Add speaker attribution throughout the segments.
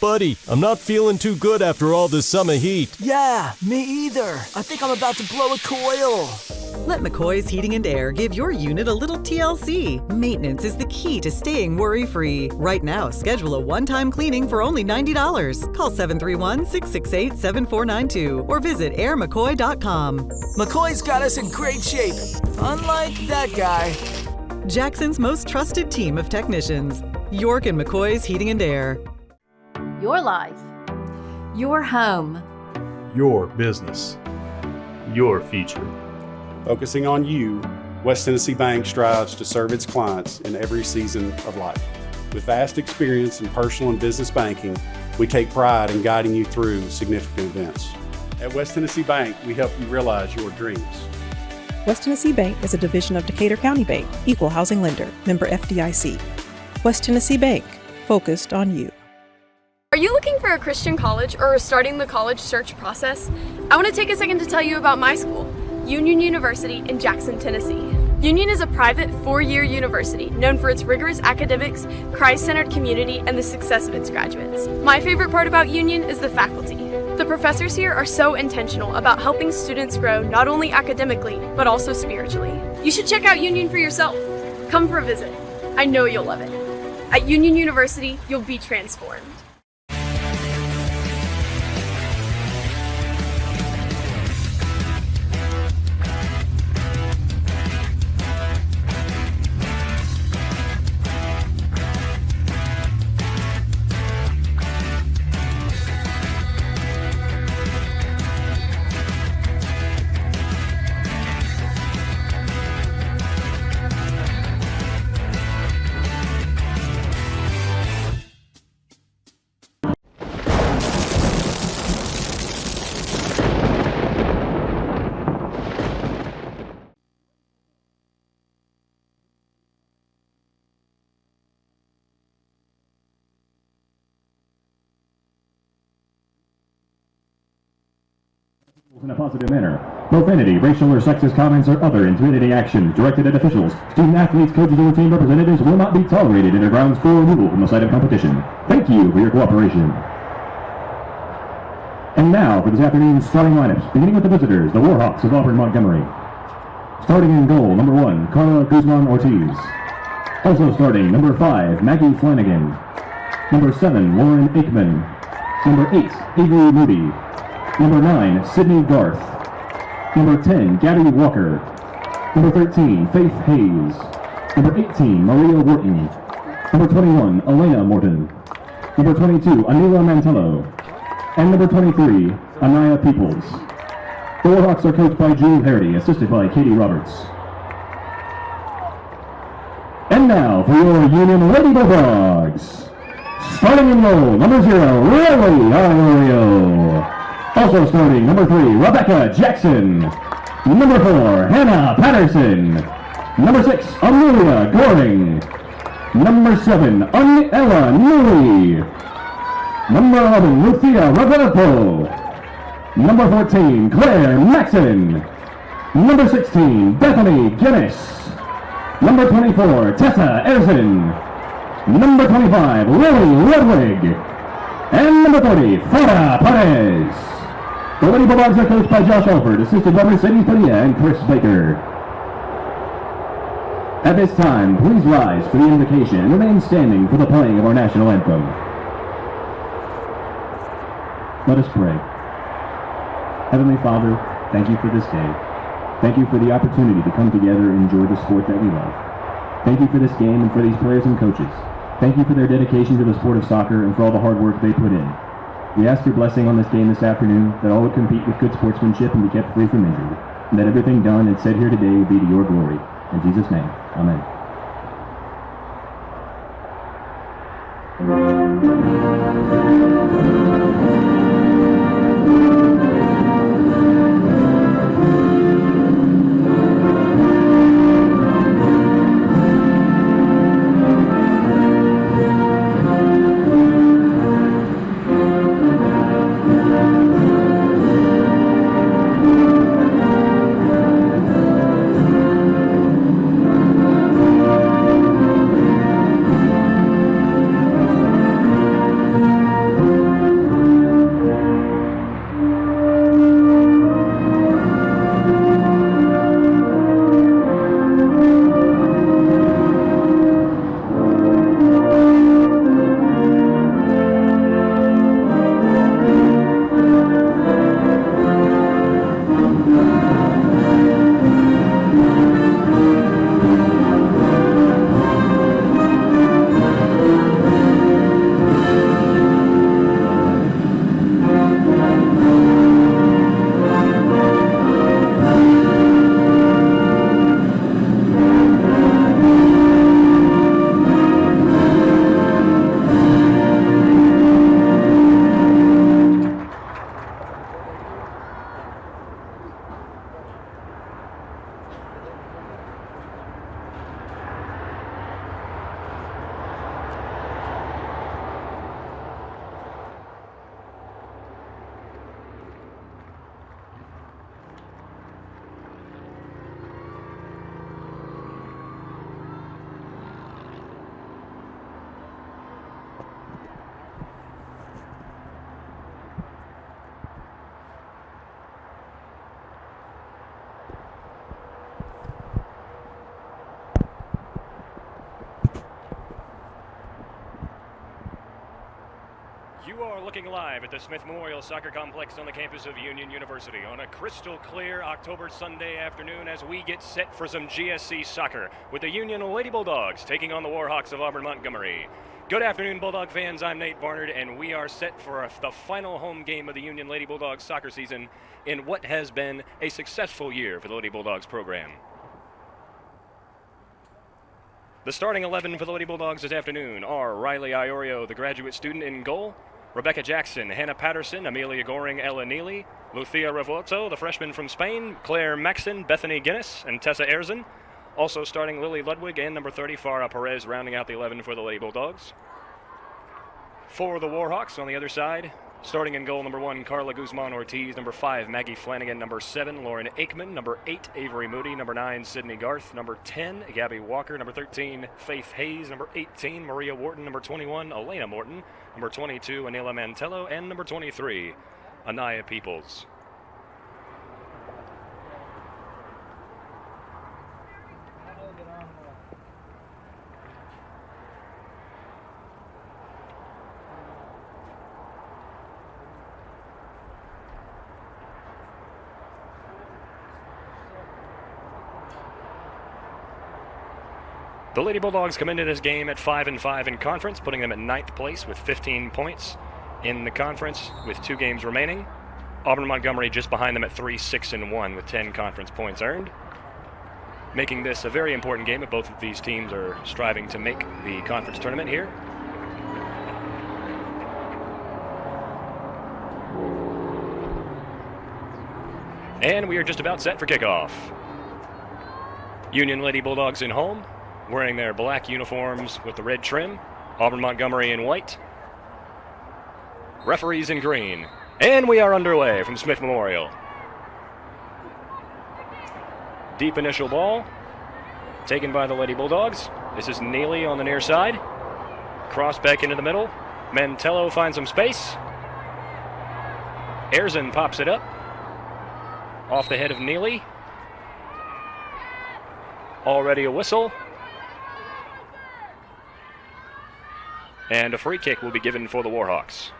Speaker 1: Buddy, I'm not feeling too good after all this summer heat.
Speaker 2: Yeah, me either. I think I'm about to blow a coil.
Speaker 3: Let McCoy's Heating and Air give your unit a little TLC. Maintenance is the key to staying worry-free. Right now, schedule a one-time cleaning for only $90. Call 731-668-7492 or visit airmccoy.com.
Speaker 2: McCoy's got us in great shape, unlike that guy.
Speaker 3: Jackson's most trusted team of technicians. York and McCoy's Heating and Air.
Speaker 4: Your life. Your home.
Speaker 5: Your business. Your future.
Speaker 6: Focusing on you, West Tennessee Bank strives to serve its clients in every season of life. With vast experience in personal and business banking, we take pride in guiding you through significant events. At West Tennessee Bank, we help you realize your dreams.
Speaker 7: West Tennessee Bank is a division of Decatur County Bank, equal housing lender, member FDIC. West Tennessee Bank, focused on you.
Speaker 8: Are you looking for a Christian college or are starting the college search process? I want to take a second to tell you about my school, Union University in Jackson, Tennessee. Union is a private 4-year university known for its rigorous academics, Christ-centered community, and the success of its graduates. My favorite part about Union is the faculty. The professors here are so intentional about helping students grow not only academically, but also spiritually. You should check out Union for yourself. Come for a visit. I know you'll love it. At Union University, you'll be transformed.
Speaker 9: In a positive manner. Profanity, racial or sexist comments, or other intimidating actions directed at officials, student athletes, coaches, or team representatives will not be tolerated and are grounds for removal from the site of competition. Thank you for your cooperation. And now for this afternoon's starting lineups, beginning with the visitors, the Warhawks of Auburn Montgomery. Starting in goal, number 1, Carla Guzman Ortiz. Also starting, number 5, Maggie Flanagan. Number 7, Lauren Aikman. Number 8, Avery Moody. Number 9, Sydney Garth. Number 10, Gabby Walker. Number 13, Faith Hayes. Number 18, Maria Wharton. Number 21, Elena Morton. Number 22, Anila Mantello. And number 23, Anaya Peoples. The Warhawks are coached by Julie Hardy, assisted by Katie Roberts. And now for your Union Lady Bulldogs. Starting in goal, number 0, Riley Arroyo. Also starting, number 3, Rebecca Jackson. Number 4, Hannah Patterson. Number 6, Amelia Goring. Number 7, Ella Newley. Number 11, Lucia Roberto. Number 14, Claire Maxon. Number 16, Bethany Guinness. Number 24, Tessa Erzen. Number 25, Lily Ludwig. And number 30, Farah Perez. The Lady Bulldogs are coached by Josh Alford, assisted by Mercedes Padilla and Chris Baker. At this time, please rise for the invocation and remain standing for the playing of our national anthem. Let us pray. Heavenly Father, thank you for this day. Thank you for the opportunity to come together and enjoy the sport that we love. Thank you for this game and for these players and coaches. Thank you for their dedication to the sport of soccer and for all the hard work they put in. We ask your blessing on this game this afternoon, that all would compete with good sportsmanship and be kept free from injury, and that everything done and said here today would be to your glory. In Jesus' name, amen.
Speaker 10: You are looking live at the Smith Memorial Soccer Complex on the campus of Union University on a crystal clear October Sunday afternoon as we get set for some GSC soccer with the Union Lady Bulldogs taking on the Warhawks of Auburn Montgomery. Good afternoon, Bulldog fans. I'm Nate Barnard, and we are set for the final home game of the Union Lady Bulldogs soccer season in what has been a successful year for the Lady Bulldogs program. The starting 11 for the Lady Bulldogs this afternoon are Riley Iorio, the graduate student, in goal; Rebecca Jackson, Hannah Patterson, Amelia Goring, Ella Neely, Lucia Revuelto, the freshman from Spain, Claire Maxon, Bethany Guinness, and Tessa Erzin. Also starting Lily Ludwig and number 30, Farah Perez, rounding out the 11 for the Lady Bulldogs. For the Warhawks on the other side, starting in goal, number 1, Carla Guzman Ortiz, number 5, Maggie Flanagan, number 7, Lauren Aikman, number 8, Avery Moody, number 9, Sydney Garth, number 10, Gabby Walker, number 13, Faith Hayes, number 18, Maria Wharton, number 21, Elena Morton, number 22, Anila Mantello, and number 23, Anaya Peoples. The Lady Bulldogs come into this game at 5-5 in conference, putting them at 9th place with 15 points in the conference with 2 games remaining. Auburn Montgomery just behind them at 3-6-1 with 10 conference points earned, making this a very important game if both of these teams are striving to make the conference tournament here. And we are just about set for kickoff. Union Lady Bulldogs in home, wearing their black uniforms with the red trim. Auburn Montgomery in white. Referees in green. And we are underway from Smith Memorial. Deep initial ball, taken by the Lady Bulldogs. This is Neely on the near side. Cross back into the middle. Mantello finds some space. Erzin pops it up. Off the head of Neely. Already a whistle. And a free kick will be given for the Warhawks.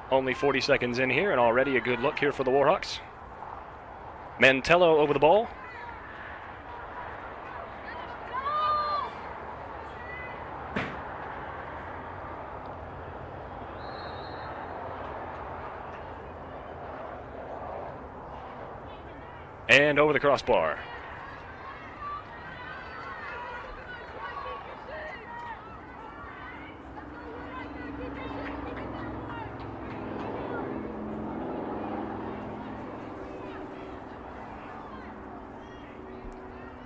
Speaker 10: Only 40 seconds in here, and already a good look here for the Warhawks. Mantello over the ball. And over the crossbar.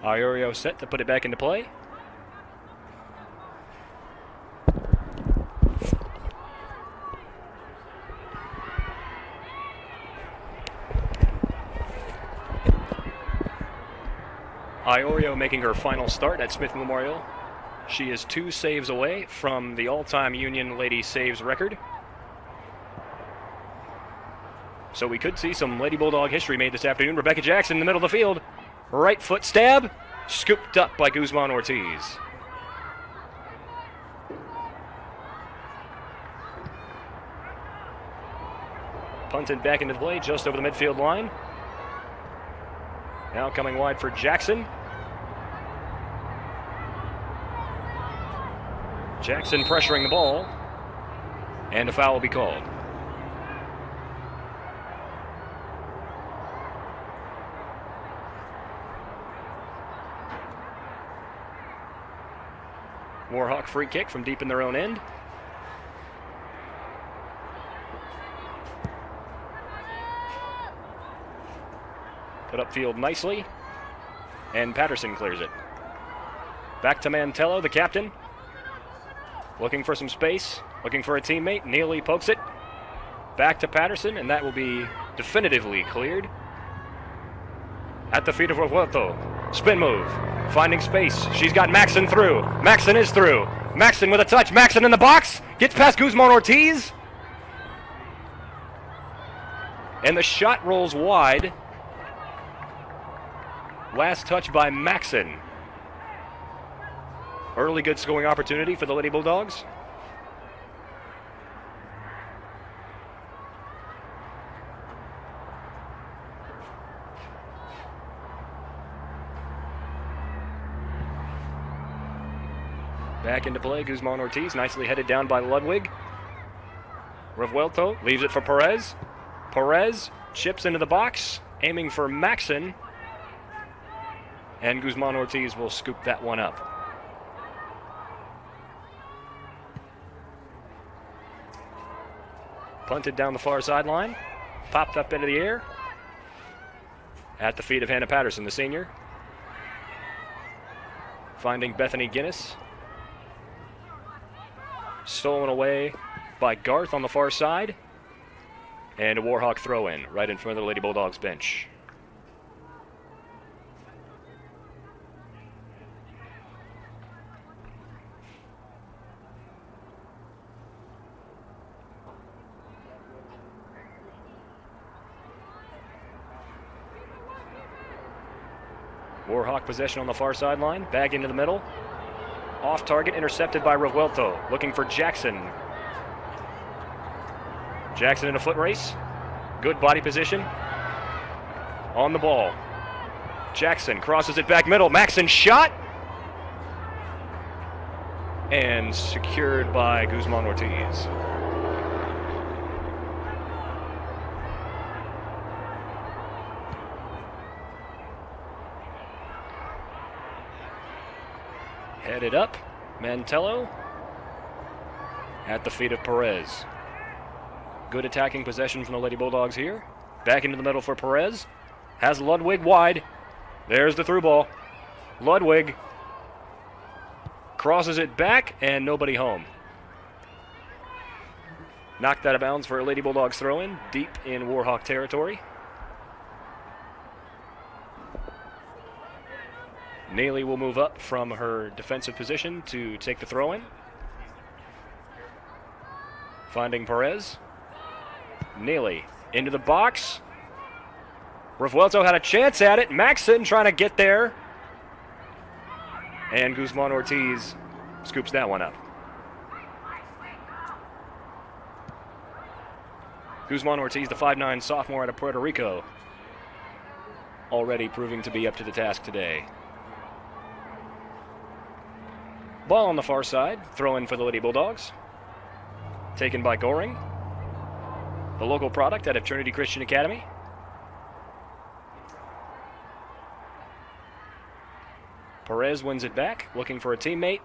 Speaker 10: Iorio set to put it back into play. Iorio making her final start at Smith Memorial. She is 2 saves away from the all-time Union Lady saves record. So we could see some Lady Bulldog history made this afternoon. Rebecca Jackson in the middle of the field. Right foot stab. Scooped up by Guzman Ortiz. Punted back into play just over the midfield line. Now coming wide for Jackson. Jackson pressuring the ball, and a foul will be called. Warhawk free kick from deep in their own end. Put upfield nicely, and Patterson clears it. Back to Mantello, the captain. Looking for some space, looking for a teammate. Neely pokes it. Back to Patterson, and that will be definitively cleared. At the feet of Revuelto. Spin move. Finding space. She's got Maxon through. Maxon is through. Maxon with a touch. Maxon in the box. Gets past Guzman Ortiz. And the shot rolls wide. Last touch by Maxon. Early good scoring opportunity for the Lady Bulldogs. Back into play, Guzman Ortiz, nicely headed down by Ludwig. Revuelto leaves it for Perez. Perez chips into the box, aiming for Maxon. And Guzman Ortiz will scoop that one up. Punted down the far sideline, popped up into the air. At the feet of Hannah Patterson, the senior. Finding Bethany Guinness. Stolen away by Garth on the far side. And a Warhawk throw-in right in front of the Lady Bulldogs bench. Warhawk possession on the far sideline. Bag into the middle. Off target, intercepted by Revuelto. Looking for Jackson. Jackson in a foot race. Good body position. On the ball. Jackson crosses it back middle. Maxon shot. And secured by Guzman Ortiz. Headed up, Mantello at the feet of Perez. Good attacking possession from the Lady Bulldogs here. Back into the middle for Perez. Has Ludwig wide. There's the through ball. Ludwig crosses it back and nobody home. Knocked out of bounds for a Lady Bulldogs throw-in deep in Warhawk territory. Neely will move up from her defensive position to take the throw-in. Finding Perez. Neely into the box. Revuelto had a chance at it. Maxon trying to get there. And Guzman Ortiz scoops that one up. Guzman Ortiz, the 5'9" sophomore out of Puerto Rico, already proving to be up to the task today. Ball on the far side, throw in for the Lady Bulldogs. Taken by Goring, the local product out of Trinity Christian Academy. Perez wins it back, looking for a teammate,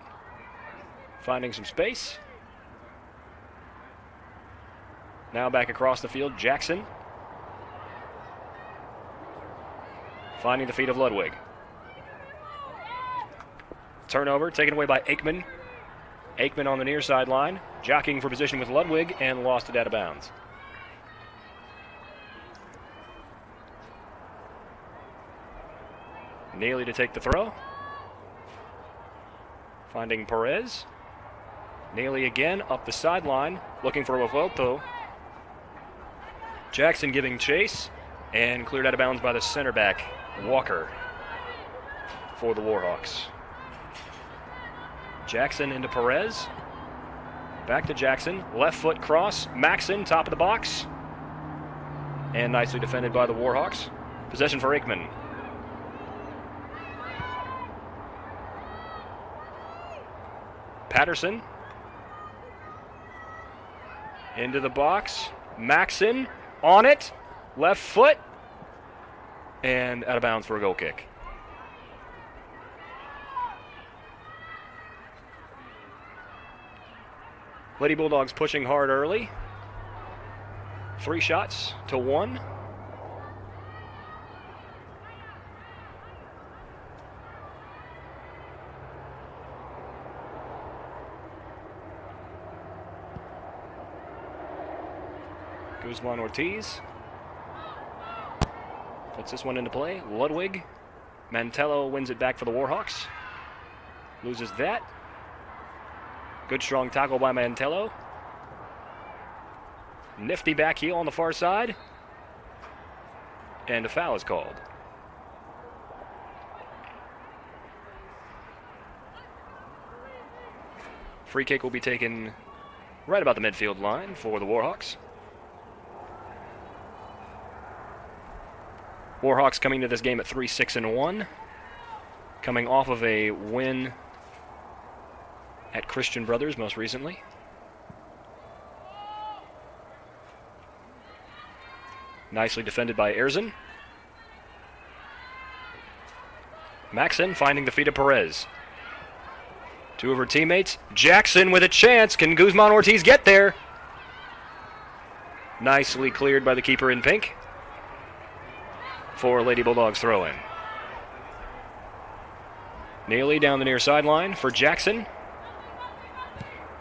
Speaker 10: finding some space. Now back across the field, Jackson. Finding the feet of Ludwig. Turnover taken away by Aikman. Aikman on the near sideline, jockeying for position with Ludwig and lost it out of bounds. Neely to take the throw. Finding Perez. Neely again up the sideline, looking for Revuelto. Jackson giving chase and cleared out of bounds by the center back, Walker, for the Warhawks. Jackson into Perez. Back to Jackson. Left foot cross. Maxon, top of the box. And nicely defended by the Warhawks. Possession for Aikman. Patterson. Into the box. Maxon on it. Left foot. And out of bounds for a goal kick. Lady Bulldogs pushing hard early. 3 shots to 1. Guzman Ortiz puts this one into play. Ludwig. Mantello wins it back for the Warhawks. Loses that. Good strong tackle by Mantello. Nifty back heel on the far side. And a foul is called. Free kick will be taken right about the midfield line for the Warhawks. Warhawks coming to this game at 3-6-1, coming off of a win at Christian Brothers most recently. Nicely defended by Erzen. Maxson finding the feet of Perez. Two of her teammates. Jackson with a chance. Can Guzman Ortiz get there? Nicely cleared by the keeper in pink for Lady Bulldogs throw-in. Neely down the near sideline for Jackson.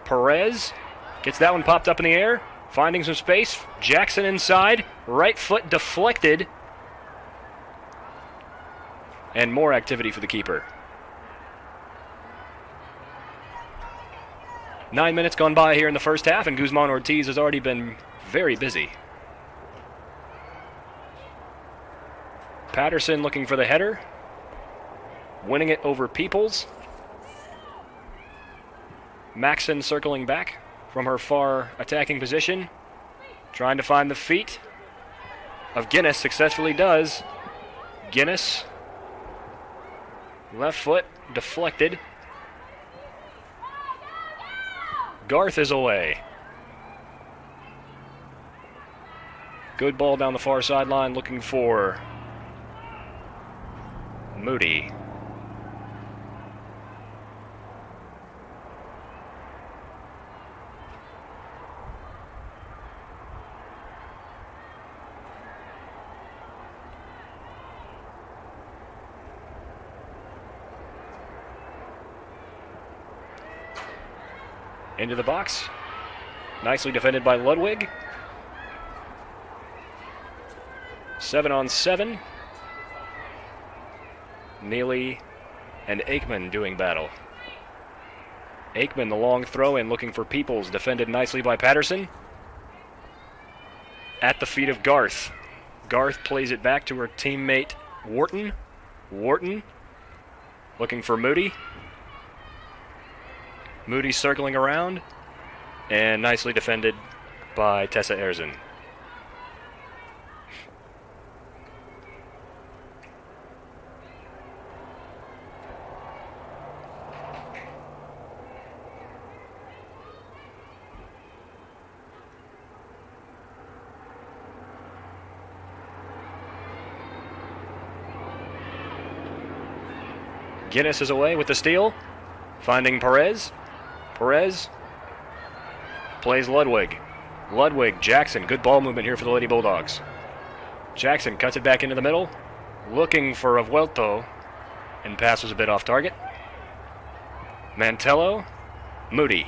Speaker 10: Perez gets that one popped up in the air. Finding some space. Jackson inside. Right foot deflected. And more activity for the keeper. 9 minutes gone by here in the first half, and Guzman Ortiz has already been very busy. Patterson looking for the header. Winning it over Peoples. Maxson circling back from her far attacking position. Trying to find the feet of Guinness. Successfully does. Guinness. Left foot deflected. Garth is away. Good ball down the far sideline looking for Moody. Into the box. Nicely defended by Ludwig. 7-on-7. Neely and Aikman doing battle. Aikman, the long throw-in, looking for Peoples. Defended nicely by Patterson. At the feet of Garth. Garth plays it back to her teammate Wharton. Wharton looking for Moody. Moody circling around, and nicely defended by Tessa Erzen. Guinness is away with the steal, finding Perez. Perez plays Ludwig. Ludwig, Jackson, good ball movement here for the Lady Bulldogs. Jackson cuts it back into the middle, looking for Revuelto, and passes a bit off target. Mantello, Moody.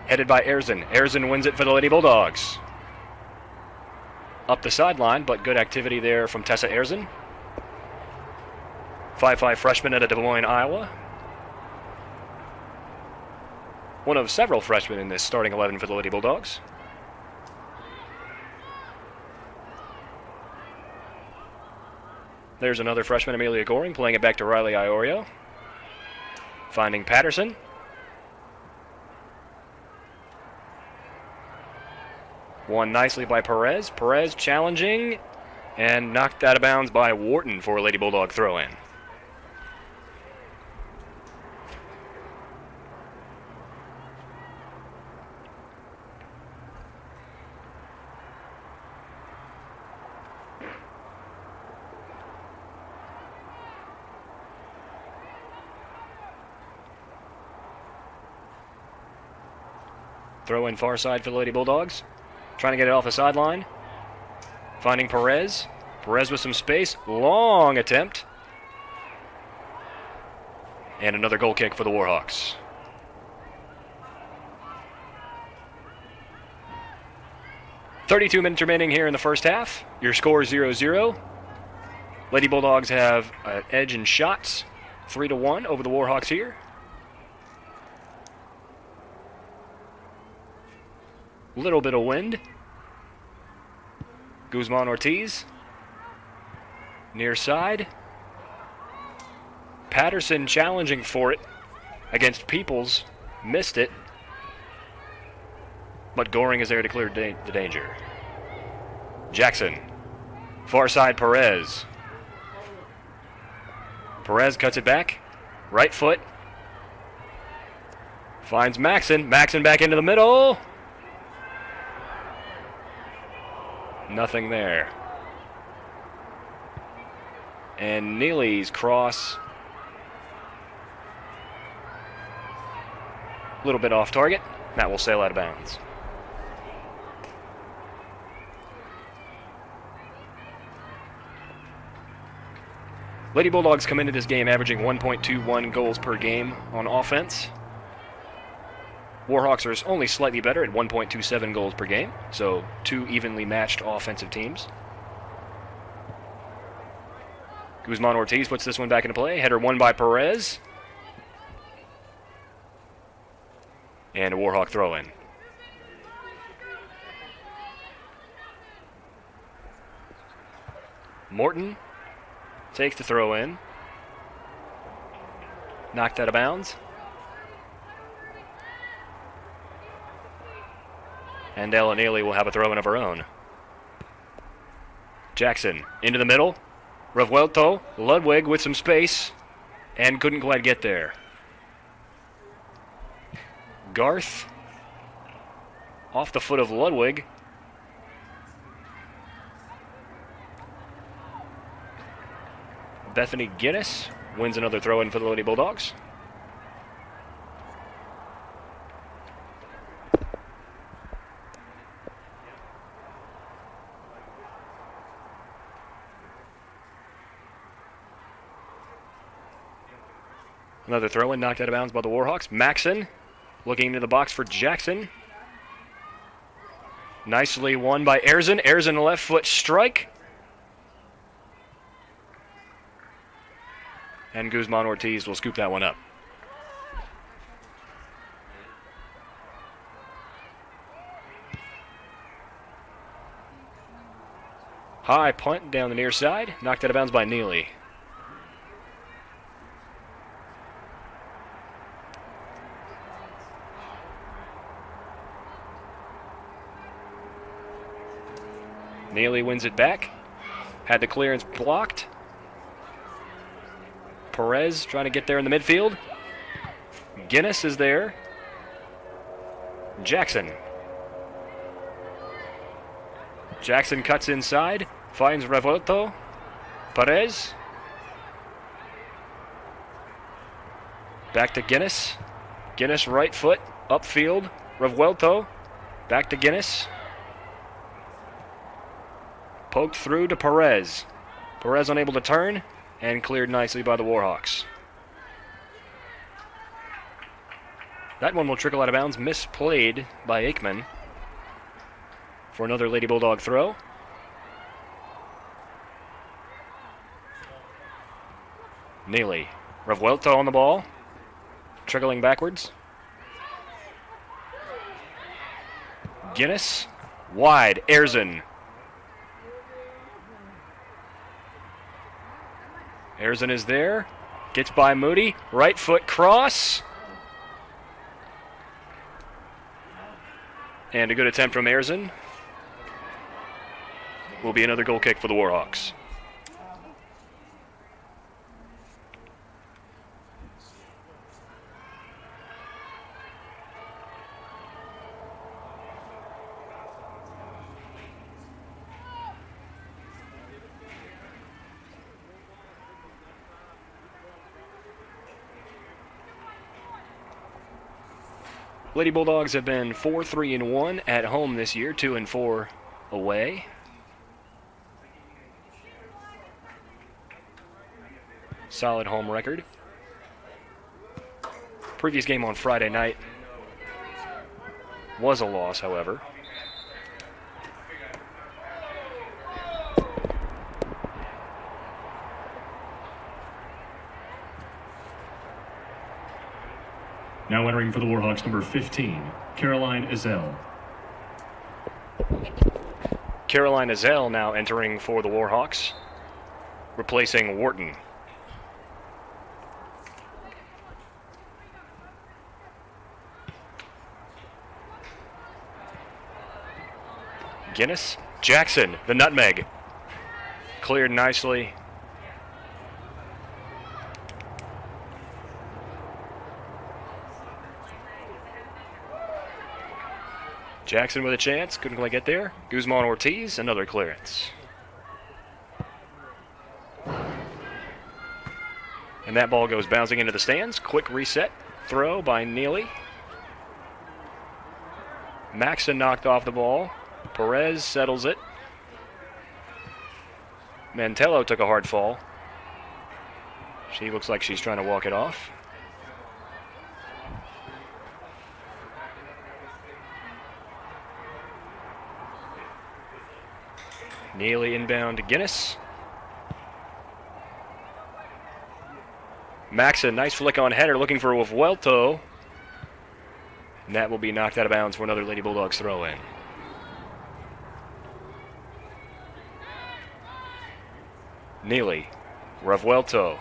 Speaker 10: Headed by Erzen. Erzen wins it for the Lady Bulldogs. Up the sideline, but good activity there from Tessa Erzen. 5'5" freshman out of Des Moines, Iowa. One of several freshmen in this starting 11 for the Lady Bulldogs. There's another freshman, Amelia Goring, playing it back to Riley Iorio. Finding Patterson. Won nicely by Perez. Perez challenging and knocked out of bounds by Wharton for a Lady Bulldog throw-in. Throw in far side for the Lady Bulldogs. Trying to get it off the sideline. Finding Perez. Perez with some space. Long attempt. And another goal kick for the Warhawks. .32 minutes remaining here in the first half. Your score is 0-0. Lady Bulldogs have an edge in shots. 3-1 over the Warhawks here. Little bit of wind. Guzman Ortiz. Near side. Patterson challenging for it. against Peoples. Missed it. But Goring is there to clear the danger. Jackson. Far side Perez. Perez cuts it back. Right foot. Finds Maxon. Maxon back into the middle. Nothing there. And Neely's cross. A little bit off target. That will sail out of bounds. Lady Bulldogs come into this game averaging 1.21 goals per game on offense. Warhawks are only slightly better at 1.27 goals per game, so two evenly matched offensive teams. Guzman Ortiz puts this one back into play. Header won by Perez. And a Warhawk throw-in. Morton takes the throw-in. Knocked out of bounds. And Ella Neely will have a throw-in of her own. Jackson into the middle. Revuelto, Ludwig with some space, and couldn't quite get there. Garth off the foot of Ludwig. Bethany Guinness wins another throw-in for the Lady Bulldogs. Another throw-in knocked out of bounds by the Warhawks. Maxon looking into the box for Jackson. Nicely won by Erzin. Erzin left foot strike. And Guzman Ortiz will scoop that one up. High punt down the near side. Knocked out of bounds by Neely. Neely wins it back. Had the clearance blocked. Perez trying to get there in the midfield. Guinness is there. Jackson. Jackson cuts inside. Finds Revuelto. Perez. Back to Guinness. Guinness right foot. Upfield. Revuelto. Back to Guinness. Poked through to Perez. Perez unable to turn and cleared nicely by the Warhawks. That one will trickle out of bounds, misplayed by Aikman for another Lady Bulldog throw. Neely. Revuelto on the ball. Trickling backwards. Guinness. Wide. Erzin. Erzin is there. Gets by Moody. Right foot cross. And a good attempt from Erzin. Will be another goal kick for the Warhawks. Lady Bulldogs have been 4-3-1 at home this year, 2-4 away. Solid home record. Previous game on Friday night was a loss, however.
Speaker 5: Now entering for the Warhawks, number 15, Caroline Ezell.
Speaker 10: Caroline Ezell now entering for the Warhawks, replacing Wharton. Guinness. Jackson, the nutmeg. Cleared nicely. Jackson with a chance, couldn't quite get there. Guzman Ortiz, another clearance. And that ball goes bouncing into the stands. Quick reset throw by Neely. Maxon knocked off the ball. Perez settles it. Mantello took a hard fall. She looks like she's trying to walk it off. Neely inbound to Guinness. Maxon, nice flick on header, looking for Vuelto. And that will be knocked out of bounds for another Lady Bulldogs throw in. Neely, Revuelto,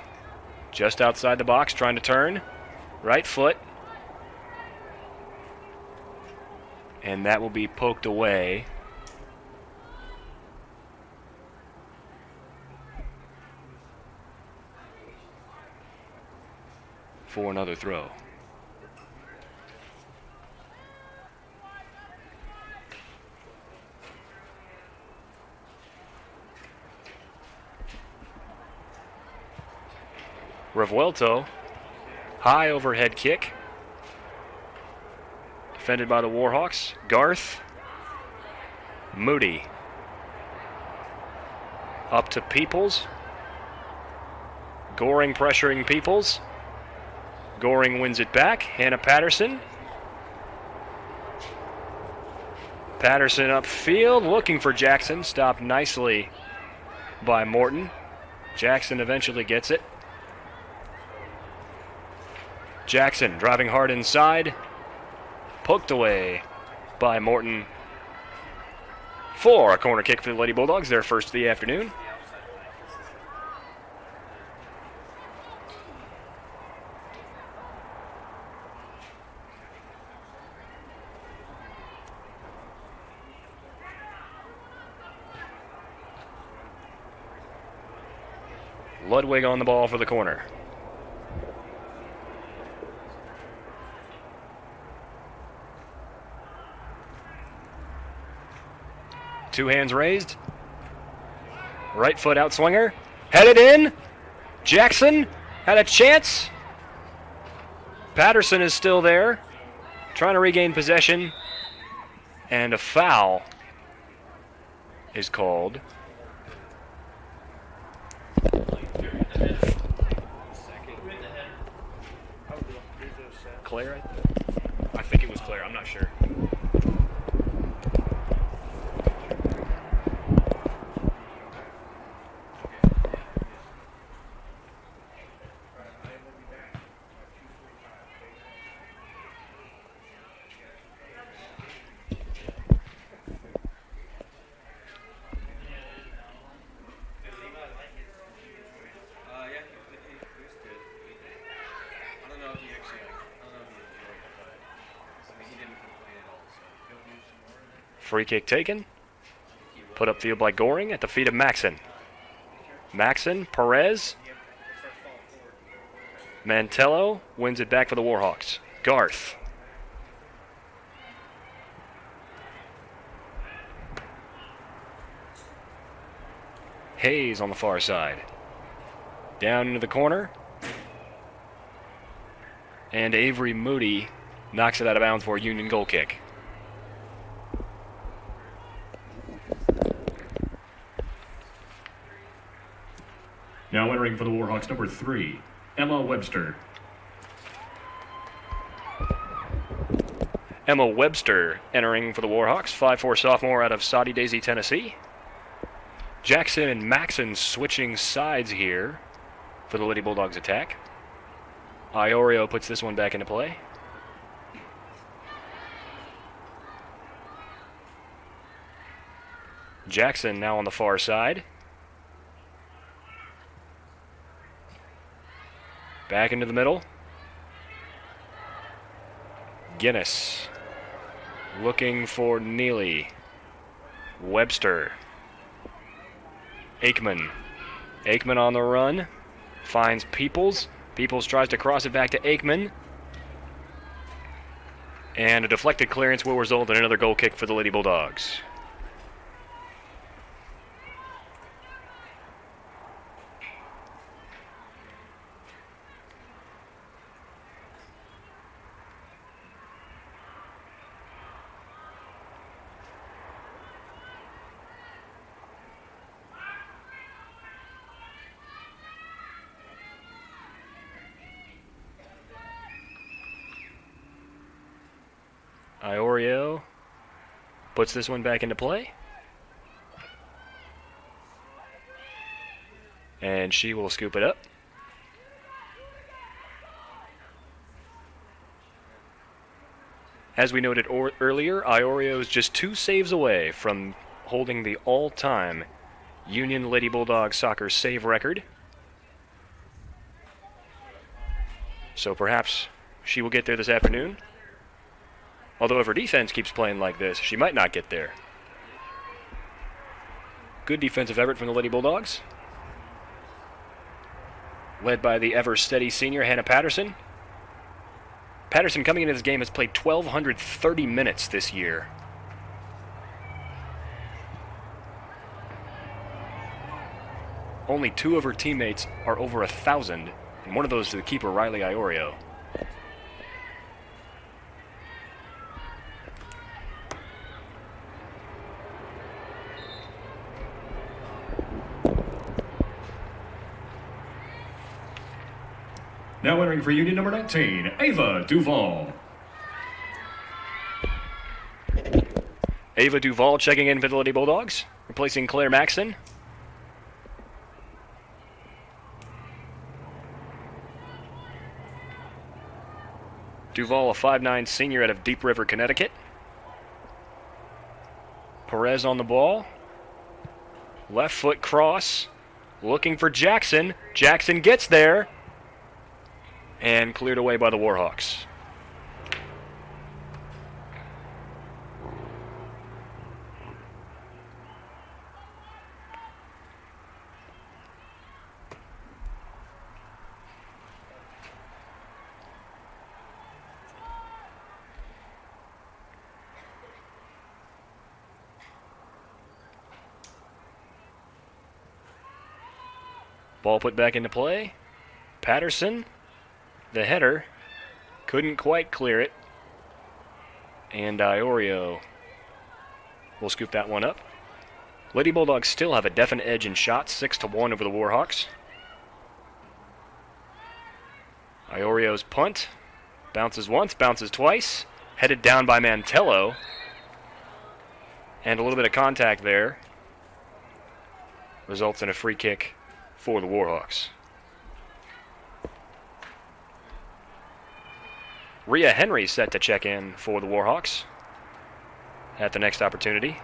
Speaker 10: just outside the box, trying to turn. Right foot. And that will be poked away. For another throw. Revuelto, high overhead kick. Defended by the Warhawks. Garth. Moody. Up to Peoples. Goring pressuring Peoples. Goring wins it back. Hannah Patterson. Patterson upfield, looking for Jackson. Stopped nicely by Morton. Jackson eventually gets it. Jackson driving hard inside. Poked away by Morton. For a corner kick for the Lady Bulldogs, their first of the afternoon. Ludwig on the ball for the corner. Two hands raised. Right foot outswinger. Headed in. Jackson had a chance. Patterson is still there. Trying to regain possession. And a foul is called. Claire? I think it was Claire. I'm not sure. Free kick taken. Put upfield by Goring at the feet of Maxon. Maxon, Perez. Mantello wins it back for the Warhawks. Garth. Hayes on the far side. Down into the corner. And Avery Moody knocks it out of bounds for a Union goal kick.
Speaker 5: Now entering for the Warhawks, number 3, Emma Webster.
Speaker 10: Emma Webster entering for the Warhawks, 5'4" sophomore out of Soddy Daisy, Tennessee. Jackson and Maxon switching sides here for the Lady Bulldogs attack. Iorio puts this one back into play. Jackson now on the far side. Back into the middle. Guinness looking for Neely. Webster. Aikman. Aikman on the run. Finds Peoples. Peoples tries to cross it back to Aikman. And a deflected clearance will result in another goal kick for the Lady Bulldogs. Iorio puts this one back into play. And she will scoop it up. As we noted earlier, Iorio is just 2 saves away from holding the all-time Union Lady Bulldogs soccer save record. So perhaps she will get there this afternoon. Although if her defense keeps playing like this, she might not get there. Good defensive effort from the Lady Bulldogs. Led by the ever-steady senior, Hannah Patterson. Patterson, coming into this game, has played 1,230 minutes this year. Only 2 of her teammates are over 1,000, and one of those is the keeper, Riley Iorio.
Speaker 5: Now entering for Union number 19, Ava Duvall.
Speaker 10: Ava Duvall checking in for the Lady Bulldogs, replacing Claire Maxson. Duvall, a 5'9" senior out of Deep River, Connecticut. Perez on the ball. Left foot cross. Looking for Jackson. Jackson gets there. And cleared away by the Warhawks. Ball put back into play. Patterson. The header couldn't quite clear it, and Iorio will scoop that one up. Lady Bulldogs still have a definite edge in shots, 6-1 over the Warhawks. Iorio's punt bounces once, bounces twice, headed down by Mantello, and a little bit of contact there results in a free kick for the Warhawks. Rhea Henry set to check in for the Warhawks at the next opportunity.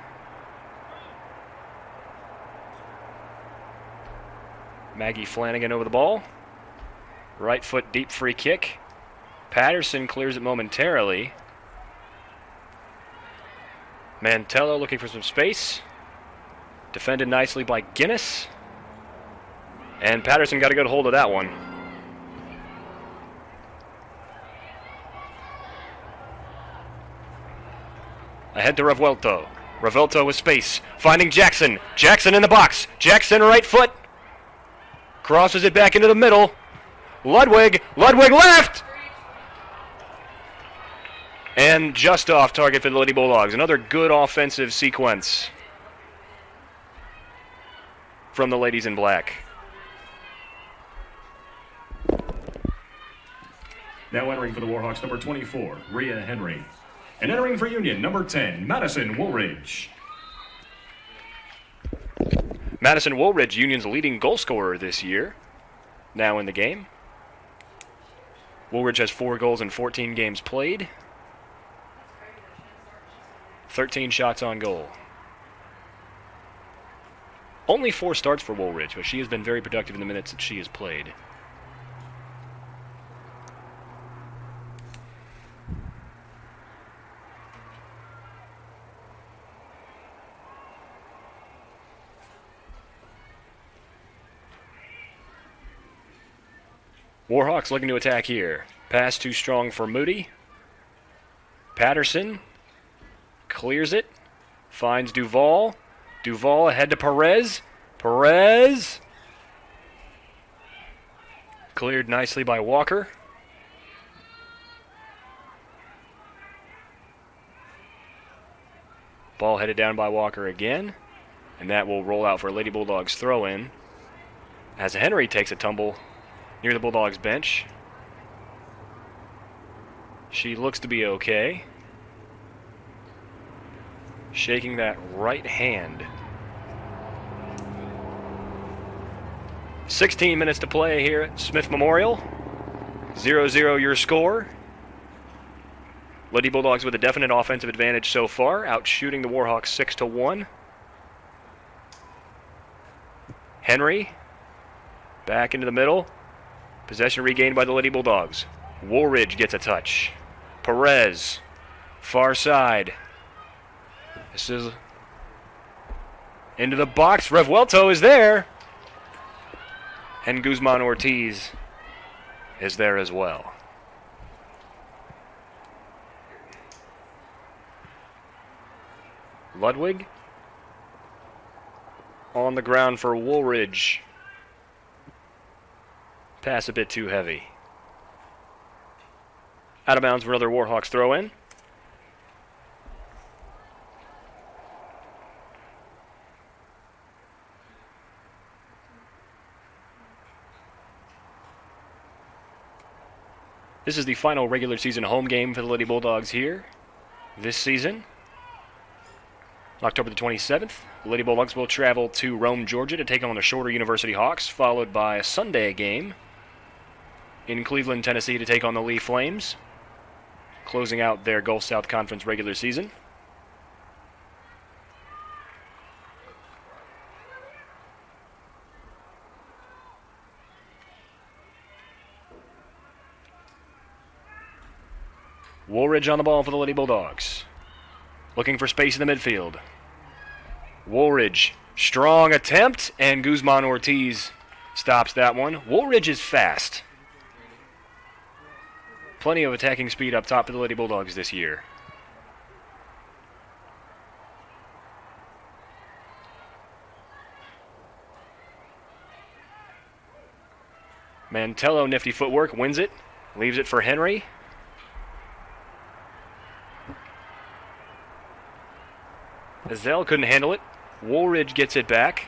Speaker 10: Maggie Flanagan over the ball. Right foot deep free kick. Patterson clears it momentarily. Mantello looking for some space. Defended nicely by Guinness. And Patterson got a good hold of that one. Ahead to Revuelto. Revuelto with space. Finding Jackson. Jackson in the box. Jackson right foot. Crosses it back into the middle. Ludwig. Ludwig left! And just off target for the Lady Bulldogs. Another good offensive sequence from the ladies in black.
Speaker 5: Now entering for the Warhawks, number 24, Rhea Henry. And entering for Union, number 10, Madison Woolridge.
Speaker 10: Madison Woolridge, Union's leading goal scorer this year, now in the game. Woolridge has 4 goals in 14 games played. 13 shots on goal. Only 4 starts for Woolridge, but she has been very productive in the minutes that she has played. Warhawks looking to attack here. Pass too strong for Moody. Patterson clears it. Finds Duval. Duval ahead to Perez. Perez. Cleared nicely by Walker. Ball headed down by Walker again. And that will roll out for a Lady Bulldogs throw-in as Henry takes a tumble near the Bulldogs bench. She looks to be okay. Shaking that right hand. 16 minutes to play here at Smith Memorial. 0-0 your score. Lady Bulldogs with a definite offensive advantage so far, out shooting the Warhawks 6-1. Henry, back into the middle. Possession regained by the Lady Bulldogs. Woolridge gets a touch. Perez, far side. This is into the box. Revuelto is there. And Guzman Ortiz is there as well. Ludwig on the ground for Woolridge. Pass a bit too heavy. Out of bounds for another Warhawks throw-in. This is the final regular season home game for the Lady Bulldogs here this season. October the 27th, the Lady Bulldogs will travel to Rome, Georgia to take on the Shorter University Hawks, followed by a Sunday game in Cleveland, Tennessee to take on the Lee Flames, closing out their Gulf South Conference regular season. Woolridge on the ball for the Lady Bulldogs. Looking for space in the midfield. Woolridge, strong attempt, and Guzman Ortiz stops that one. Woolridge is fast. Plenty of attacking speed up top for the Lady Bulldogs this year. Mantello, nifty footwork, wins it, leaves it for Henry. Azell couldn't handle it. Woolridge gets it back.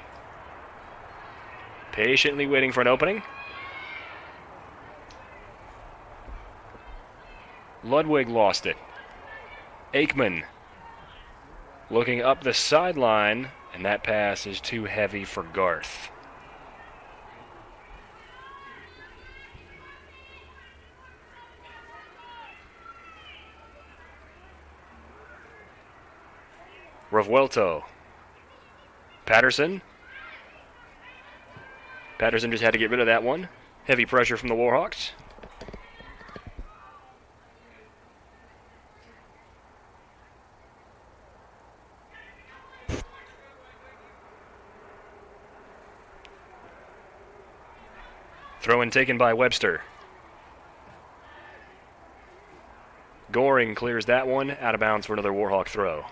Speaker 10: Patiently waiting for an opening. Ludwig lost it. Aikman looking up the sideline, and that pass is too heavy for Garth. Revuelto. Patterson. Patterson just had to get rid of that one. Heavy pressure from the Warhawks. Throw-in taken by Webster. Goring clears that one, out of bounds for another Warhawk throw.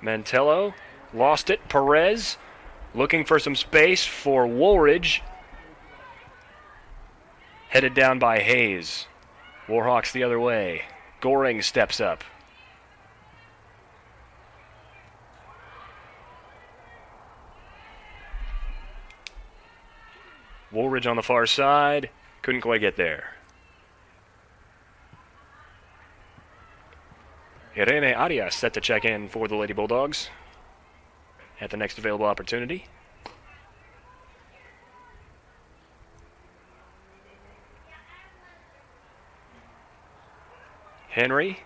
Speaker 10: Mantello lost it. Perez looking for some space for Woolridge. Headed down by Hayes. Warhawks the other way. Goring steps up. Woolridge on the far side. Couldn't quite get there. Irene Arias set to check in for the Lady Bulldogs at the next available opportunity. Henry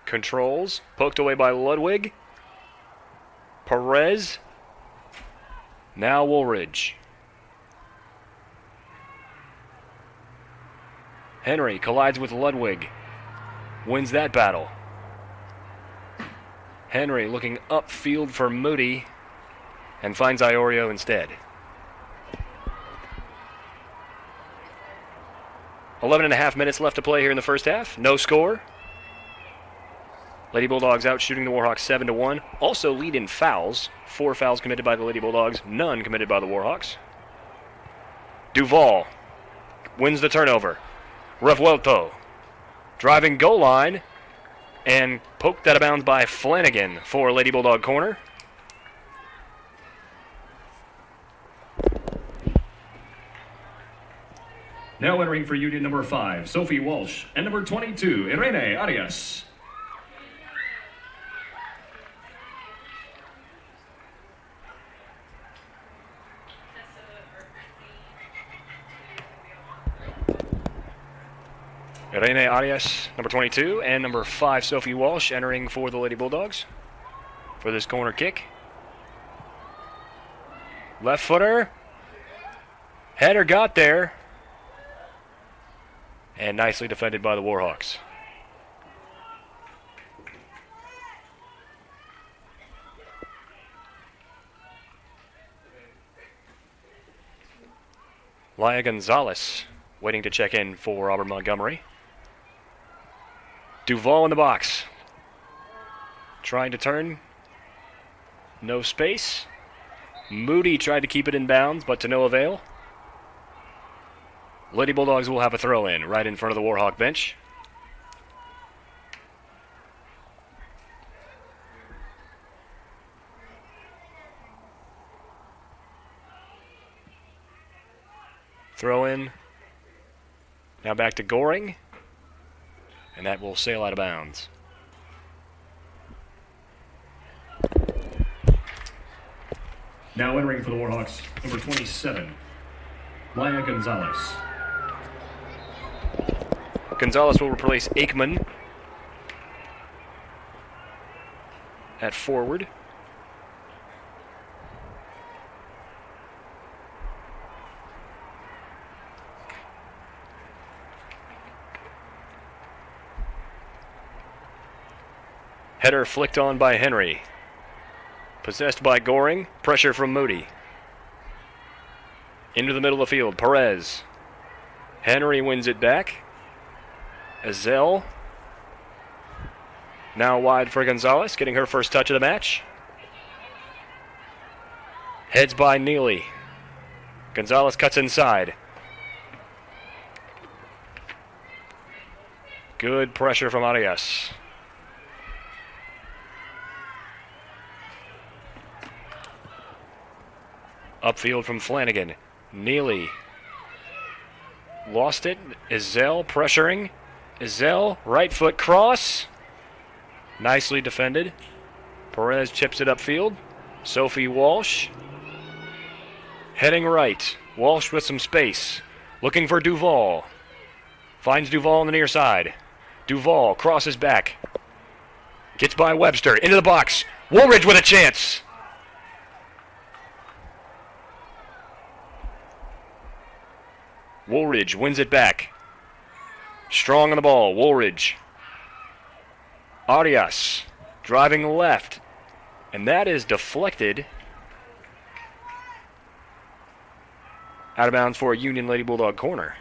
Speaker 10: controls, poked away by Ludwig. Perez. Now Woolridge. Henry collides with Ludwig. wins that battle. Henry looking upfield for Moody and finds Iorio instead. 11.5 minutes left to play here in the first half. No score. Lady Bulldogs out shooting the Warhawks 7-1. Also lead in fouls. 4 fouls committed by the Lady Bulldogs, none committed by the Warhawks. Duval wins the turnover. Revuelto driving goal line and poked out of bounds by Flanagan for Lady Bulldog corner.
Speaker 5: Now entering for Union number 5, Sophie Walsh, and number 22, Irene Arias.
Speaker 10: Irene Arias, number 22, and number 5, Sophie Walsh, entering for the Lady Bulldogs for this corner kick. Left footer. Header got there. And nicely defended by the Warhawks. Laya Gonzalez waiting to check in for Auburn Montgomery. Duval in the box. Trying to turn. No space. Moody tried to keep it in bounds, but to no avail. Lady Bulldogs will have a throw-in right in front of the Warhawk bench. Throw-in. Now back to Goring. And that will sail out of bounds.
Speaker 5: Now entering for the Warhawks, number 27, Laya Gonzalez.
Speaker 10: Gonzalez will replace Aikman at forward. Header flicked on by Henry. Possessed by Goring. Pressure from Moody. Into the middle of the field. Perez. Henry wins it back. Azell. Now wide for Gonzalez, getting her first touch of the match. Heads by Neely. Gonzalez cuts inside. Good pressure from Arias. Upfield from Flanagan. Neely. Lost it. Azell pressuring. Azell, right foot cross. Nicely defended. Perez chips it upfield. Sophie Walsh. Heading right. Walsh with some space. Looking for Duval. Finds Duval on the near side. Duval crosses back. Gets by Webster. Into the box. Woolridge with a chance. Woolridge wins it back. Strong on the ball. Woolridge. Arias driving left. And that is deflected. Out of bounds for a Union Lady Bulldog corner.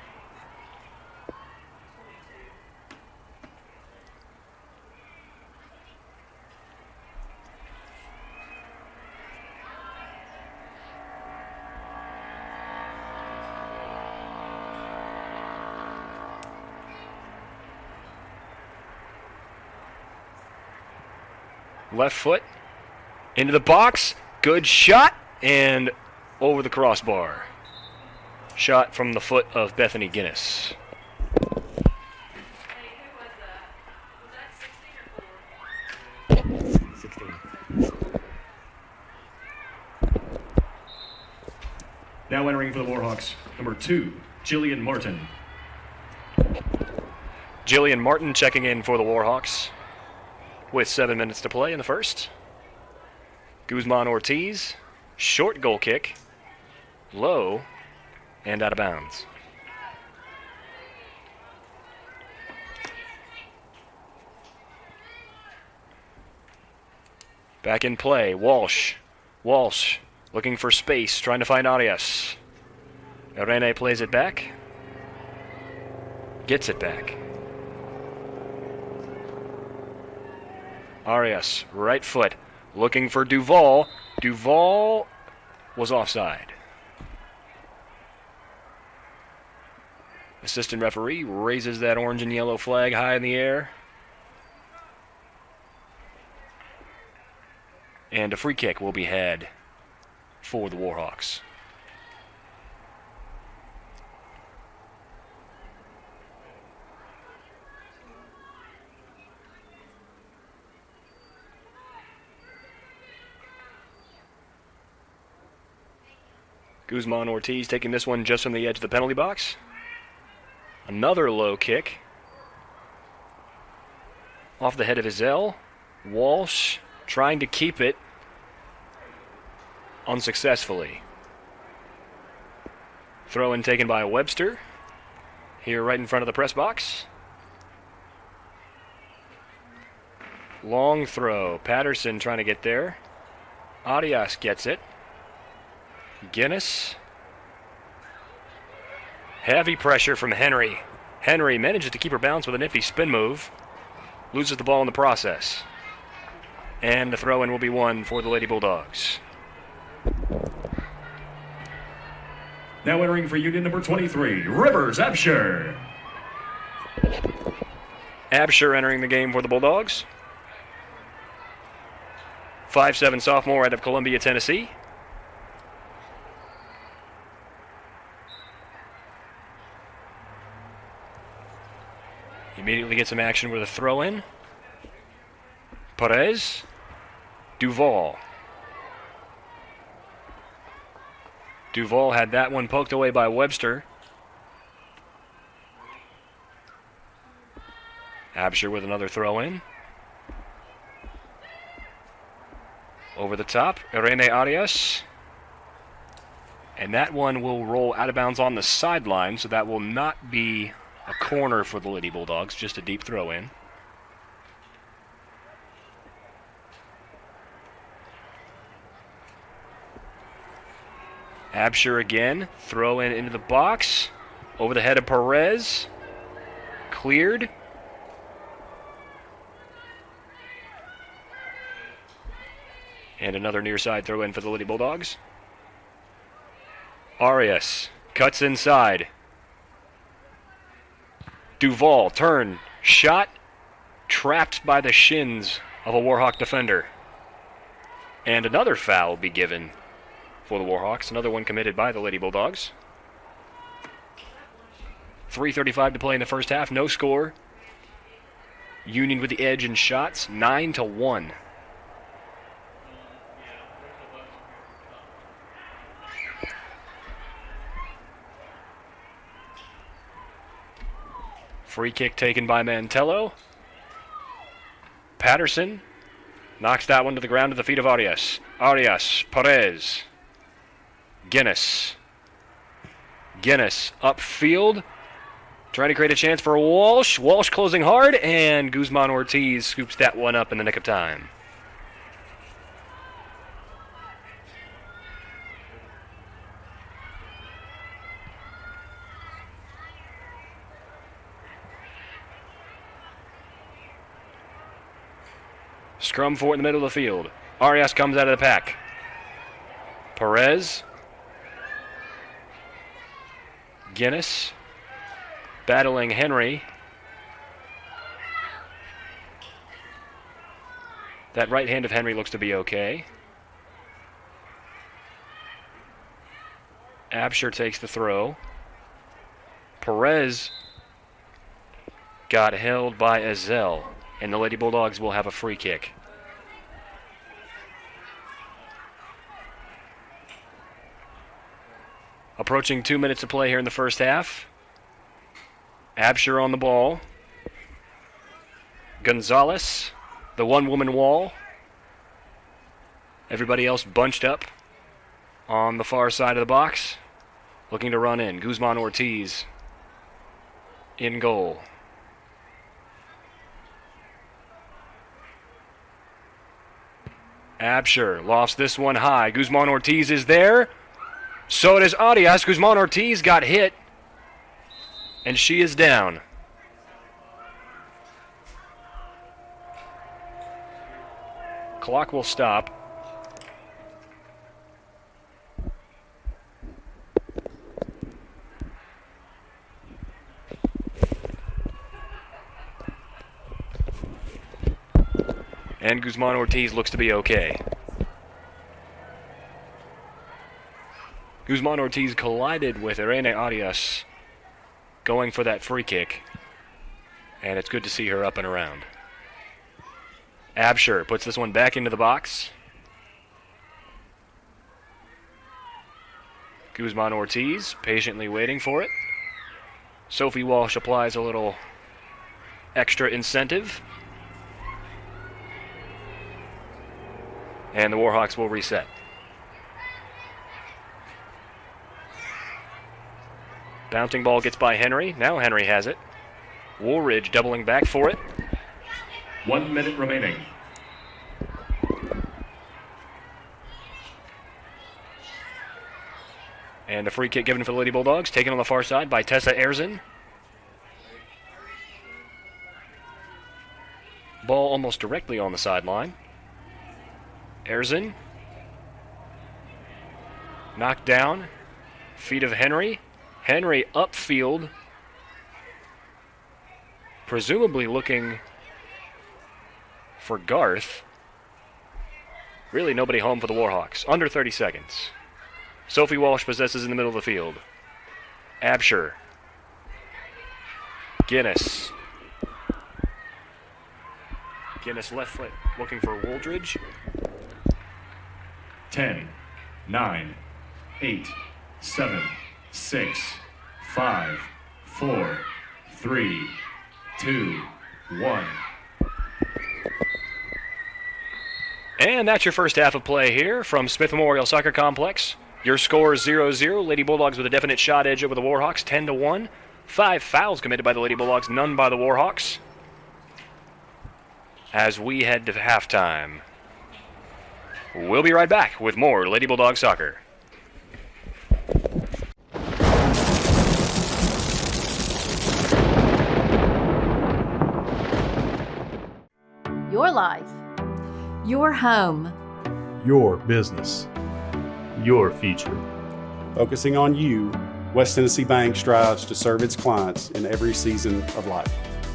Speaker 10: Left foot into the box. Good shot and over the crossbar. Shot from the foot of Bethany Guinness.
Speaker 5: Now entering for the Warhawks, number 2, Jillian Martin.
Speaker 10: Jillian Martin checking in for the Warhawks with 7 minutes to play in the first. Guzman Ortiz, short goal kick, low, and out of bounds. Back in play, Walsh. Walsh looking for space, trying to find Arias. Irene plays it back. Gets it back. Arias, right foot, looking for Duval. Duval was offside. Assistant referee raises that orange and yellow flag high in the air. And a free kick will be had for the Warhawks. Guzman Ortiz taking this one just from the edge of the penalty box. Another low kick. Off the head of Izell. Walsh trying to keep it unsuccessfully. Throw in taken by Webster. Here right in front of the press box. Long throw. Patterson trying to get there. Arias gets it. Guinness. Heavy pressure from Henry. Henry manages to keep her balance with a nifty spin move. Loses the ball in the process. And the throw-in will be won for the Lady Bulldogs.
Speaker 5: Now entering for Union number 23, Rivers Absher.
Speaker 10: Absher entering the game for the Bulldogs. 5'7" sophomore out of Columbia, Tennessee. Immediately gets some action with a throw-in. Perez. Duval. Duval had that one poked away by Webster. Absher with another throw-in. Over the top, Irene Arias. And that one will roll out of bounds on the sideline, so that will not be a corner for the Lady Bulldogs, just a deep throw-in. Absher again, throw in into the box, over the head of Perez, cleared. And another near side throw in for the Lady Bulldogs. Arias cuts inside. Duval, turn, shot, trapped by the shins of a Warhawk defender. And another foul will be given for the Warhawks, another one committed by the Lady Bulldogs. 3:35 to play in the first half, no score. Union with the edge in shots, 9-1. Free kick taken by Mantello. Patterson knocks that one to the ground at the feet of Arias. Arias, Perez. Guinness. Guinness upfield. Trying to create a chance for Walsh. Walsh closing hard, and Guzman Ortiz scoops that one up in the nick of time. Scrum for it in the middle of the field. Arias comes out of the pack. Perez. Guinness. Battling Henry. That right hand of Henry looks to be okay. Absher takes the throw. Perez got held by Izell, and the Lady Bulldogs will have a free kick. Approaching 2 minutes to play here in the first half. Absher on the ball. Gonzalez, the one-woman wall. Everybody else bunched up on the far side of the box, looking to run in. Guzman Ortiz in goal. Absher lofts this one high. Guzman Ortiz is there. So does Arias. Guzman Ortiz got hit, and she is down. Clock will stop. And Guzman Ortiz looks to be okay. Guzman Ortiz collided with Irene Arias going for that free kick. And it's good to see her up and around. Absher puts this one back into the box. Guzman Ortiz patiently waiting for it. Sophie Walsh applies a little extra incentive. And the Warhawks will reset. Bouncing ball gets by Henry. Now Henry has it. Woolridge doubling back for it.
Speaker 5: 1 minute remaining.
Speaker 10: And a free kick given for the Lady Bulldogs, taken on the far side by Tessa Erzin. Ball almost directly on the sideline. Erzin. Knocked down. Feet of Henry. Henry upfield. Presumably looking for Garth. Really nobody home for the Warhawks. Under 30 seconds. Sophie Walsh possesses in the middle of the field. Absher. Guinness. Guinness left foot looking for Wooldridge.
Speaker 5: 10, 9, 8, 7, 6, 5, 4, 3, 2, 1.
Speaker 10: And that's your first half of play here from Smith Memorial Soccer Complex. Your score is 0-0. Lady Bulldogs with a definite shot edge over the Warhawks, 10-1. 5 fouls committed by the Lady Bulldogs, none by the Warhawks. As we head to halftime. We'll be right back with more Lady Bulldog Soccer.
Speaker 4: Your life. Your home.
Speaker 1: Your business. Your future.
Speaker 6: Focusing on you, West Tennessee Bank strives to serve its clients in every season of life.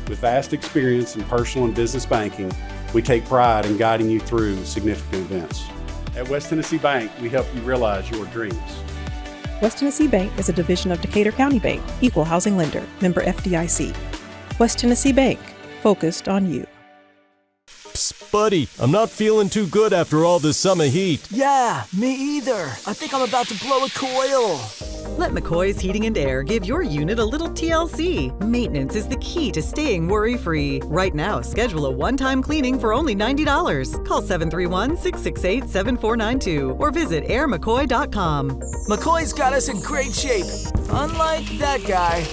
Speaker 6: With vast experience in personal and business banking, we take pride in guiding you through significant events. At West Tennessee Bank, we help you realize your dreams.
Speaker 7: West Tennessee Bank is a division of Decatur County Bank, equal housing lender, member FDIC. West Tennessee Bank, focused on you.
Speaker 1: Psst, buddy, I'm not feeling too good after all this summer heat.
Speaker 2: Yeah, me either. I think I'm about to blow a coil.
Speaker 3: Let McCoy's Heating and Air give your unit a little TLC. Maintenance is the key to staying worry-free. Right now, schedule a one-time cleaning for only $90. Call 731-668-7492 or visit airmccoy.com.
Speaker 2: McCoy's got us in great shape. Unlike that guy.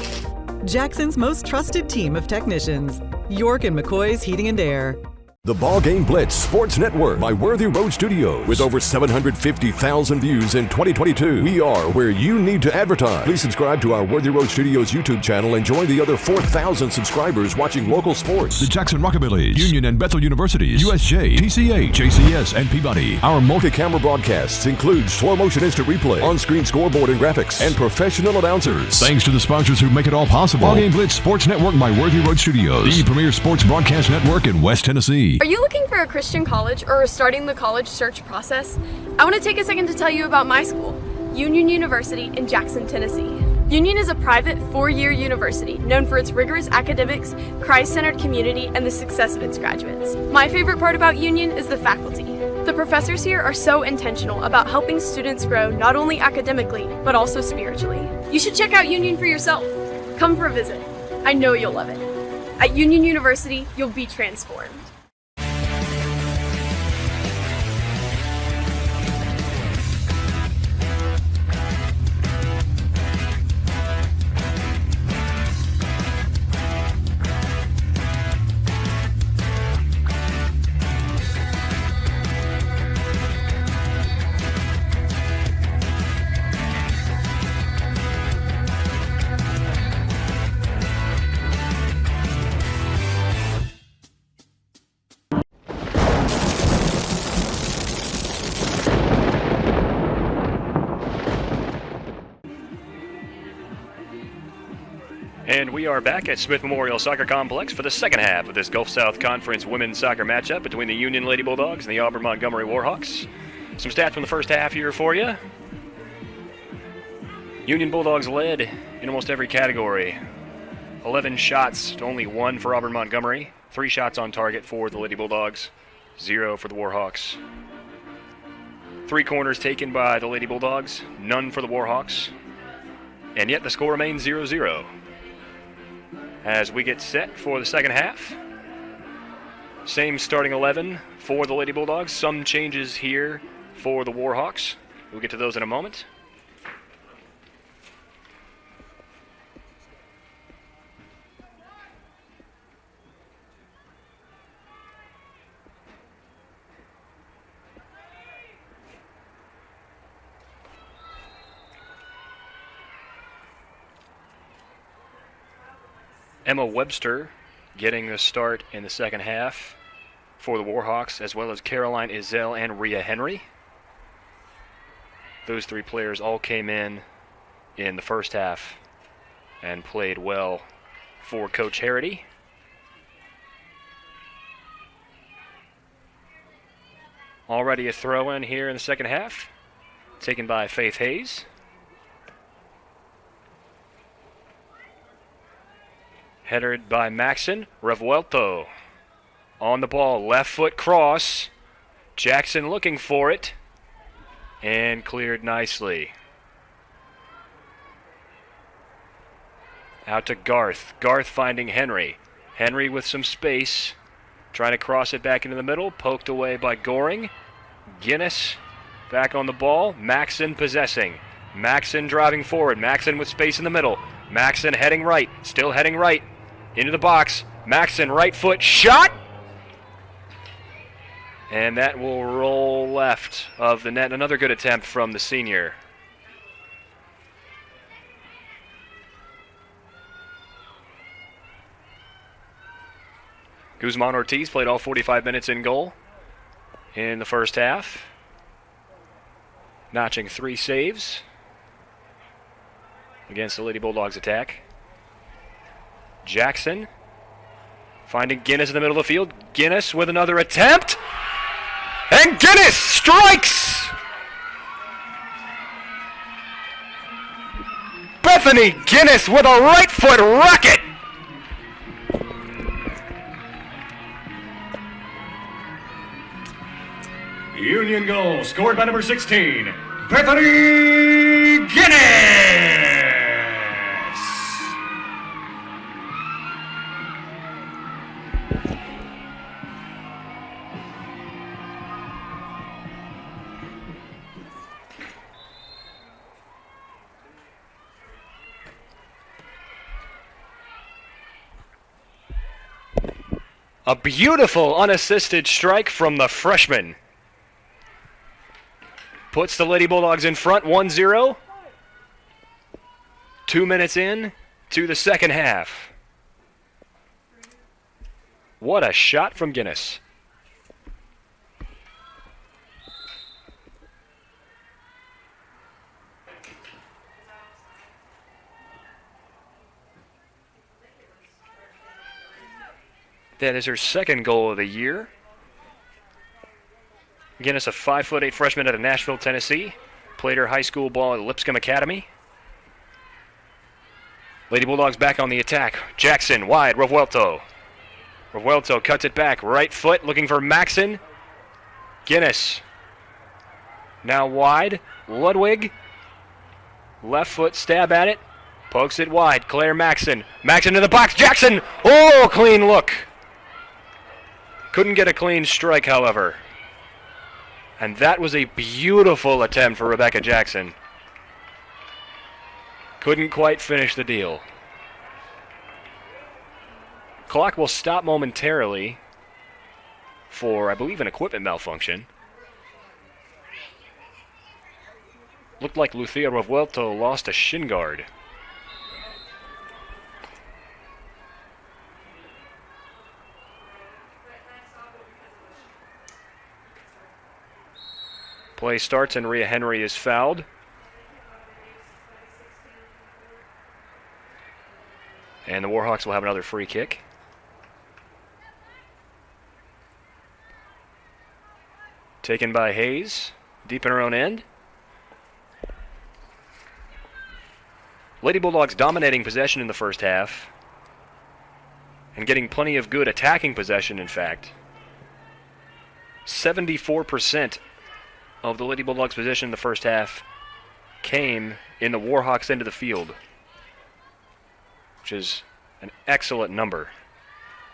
Speaker 3: Jackson's most trusted team of technicians. York and McCoy's Heating and Air.
Speaker 11: The BallGame Blitz Sports Network by Worthy Road Studios. With over 750,000 views in 2022, we are where you need to advertise. Please subscribe to our Worthy Road Studios YouTube channel and join the other 4,000 subscribers watching local sports.
Speaker 12: The Jackson Rockabillys, Union and Bethel Universities, USJ, TCH, JCS, and Peabody.
Speaker 11: Our multi-camera broadcasts include slow motion instant replay, on-screen scoreboard and graphics, and professional announcers.
Speaker 12: Thanks to the sponsors who make it all possible. BallGame Blitz Sports Network by Worthy Road Studios, the premier sports broadcast network in West Tennessee.
Speaker 8: Are you looking for a Christian college or starting the college search process? I want to take a second to tell you about my school, Union University in Jackson, Tennessee. Union is a private 4-year university known for its rigorous academics, Christ-centered community, and the success of its graduates. My favorite part about Union is the faculty. The professors here are so intentional about helping students grow not only academically, but also spiritually. You should check out Union for yourself. Come for a visit. I know you'll love it. At Union University, you'll be transformed.
Speaker 10: And we are back at Smith Memorial Soccer Complex for the second half of this Gulf South Conference women's soccer matchup between the Union Lady Bulldogs and the Auburn Montgomery Warhawks. Some stats from the first half here for you. Union Bulldogs led in almost every category. 11 shots to only 1 for Auburn Montgomery. 3 shots on target for the Lady Bulldogs. 0 for the Warhawks. 3 corners taken by the Lady Bulldogs. None for the Warhawks. And yet the score remains 0-0. As we get set for the second half, same starting 11 for the Lady Bulldogs. Some changes here for the Warhawks. We'll get to those in a moment. Emma Webster getting the start in the second half for the Warhawks, as well as Caroline Izell and Rhea Henry. Those 3 players all came in the first half and played well for Coach Harity. Already a throw-in here in the second half, taken by Faith Hayes. Headed by Maxon. Revuelto on the ball. Left foot cross. Jackson looking for it. And cleared nicely. Out to Garth. Garth finding Henry. Henry with some space. Trying to cross it back into the middle. Poked away by Goring. Guinness back on the ball. Maxon possessing. Maxon driving forward. Maxon with space in the middle. Maxon heading right. Still heading right. Into the box. Maxon, right foot, shot! And that will roll left of the net. Another good attempt from the senior. Guzman Ortiz played all 45 minutes in goal in the first half, notching 3 saves against the Lady Bulldogs attack. Jackson finding Guinness in the middle of the field. Guinness with another attempt. And Guinness strikes! Bethany Guinness with a right foot rocket!
Speaker 5: Union goal scored by number 16, Bethany Guinness!
Speaker 10: A beautiful unassisted strike from the freshman. Puts the Lady Bulldogs in front 1-0. 2 minutes in to the second half. What a shot from Guinness. That is her second goal of the year. Guinness, a 5'8" freshman out of Nashville, Tennessee. Played her high school ball at Lipscomb Academy. Lady Bulldogs back on the attack. Jackson wide, Revuelto. Revuelto cuts it back, right foot, looking for Maxon. Guinness. Now wide, Ludwig. Left foot, stab at it. Pokes it wide, Claire Maxon. Maxon in the box, Jackson! Oh, clean look. Couldn't get a clean strike, however. And that was a beautiful attempt for Rebecca Jackson. Couldn't quite finish the deal. Clock will stop momentarily for, I believe, an equipment malfunction. Looked like Lucia Revuelto lost a shin guard. Play starts and Rhea Henry is fouled. And the Warhawks will have another free kick. Taken by Hayes, deep in her own end. Lady Bulldogs dominating possession in the first half and getting plenty of good attacking possession, in fact. 74% of the Lady Bulldogs' possession in the first half came in the Warhawks' end of the field, which is an excellent number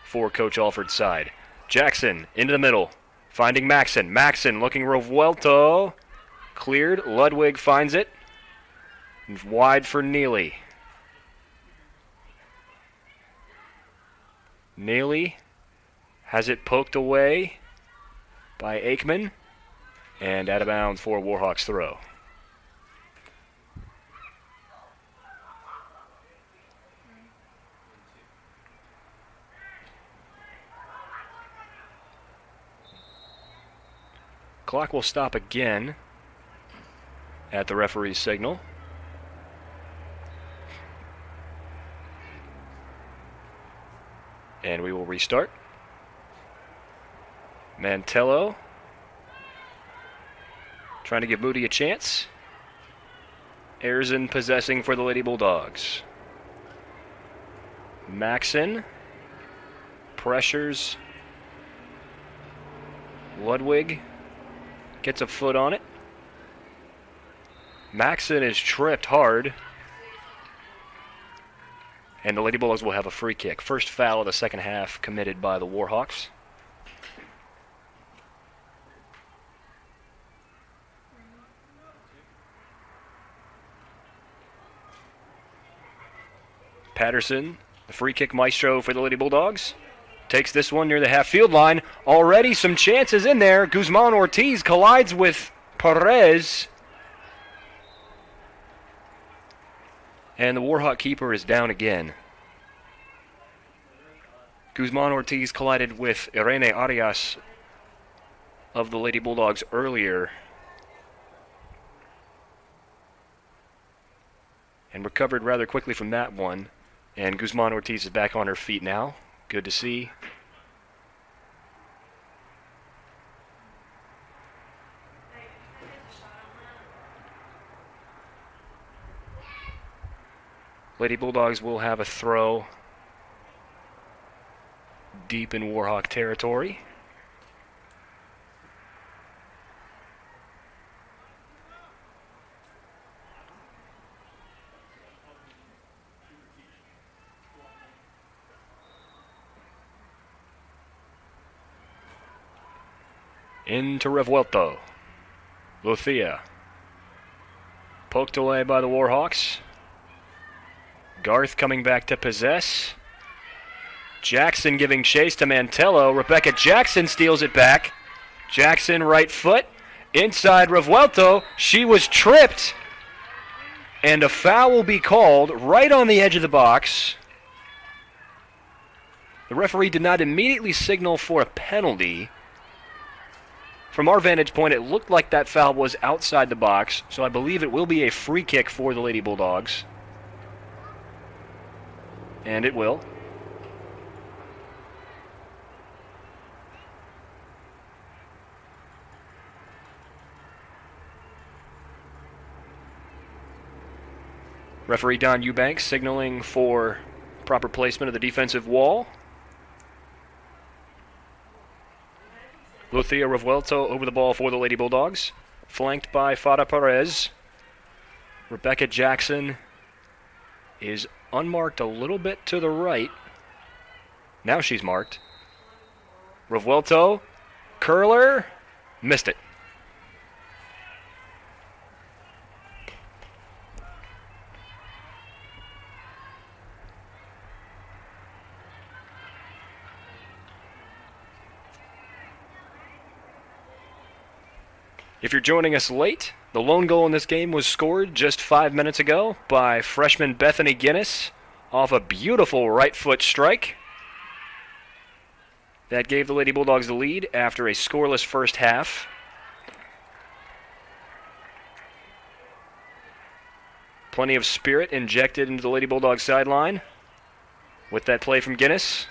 Speaker 10: for Coach Alford's side. Jackson into the middle, finding Maxson. Maxson looking Revuelto. Cleared. Ludwig finds it. Wide for Neely. Neely has it poked away by Aikman. And out of bounds for Warhawks throw. Clock will stop again at the referee's signal. And we will restart. Mantello trying to give Moody a chance. Ayerson possessing for the Lady Bulldogs. Maxson pressures Ludwig. Gets a foot on it. Maxson is tripped hard. And the Lady Bulldogs will have a free kick. First foul of the second half committed by the Warhawks. Patterson, the free kick maestro for the Lady Bulldogs. Takes this one near the half-field line. Already some chances in there. Guzman Ortiz collides with Perez. And the Warhawk keeper is down again. Guzman Ortiz collided with Irene Arias of the Lady Bulldogs earlier. And recovered rather quickly from that one. And Guzman Ortiz is back on her feet now. Good to see. Lady Bulldogs will have a throw deep in Warhawk territory. Into Revuelto. Lucia. Poked away by the Warhawks. Garth coming back to possess. Jackson giving chase to Mantello. Rebecca Jackson steals it back. Jackson right foot. Inside Revuelto. She was tripped. And a foul will be called right on the edge of the box. The referee did not immediately signal for a penalty. From our vantage point, it looked like that foul was outside the box, so I believe it will be a free kick for the Lady Bulldogs. And it will. Referee Don Eubanks signaling for proper placement of the defensive wall. Lucia Revuelto over the ball for the Lady Bulldogs, flanked by Fada Perez. Rebecca Jackson is unmarked a little bit to the right. Now she's marked. Revuelto, curler, missed it. If you're joining us late, the lone goal in this game was scored just 5 minutes ago by freshman Bethany Guinness off a beautiful right foot strike. That gave the Lady Bulldogs the lead after a scoreless first half. Plenty of spirit injected into the Lady Bulldogs sideline. with that play from Guinness.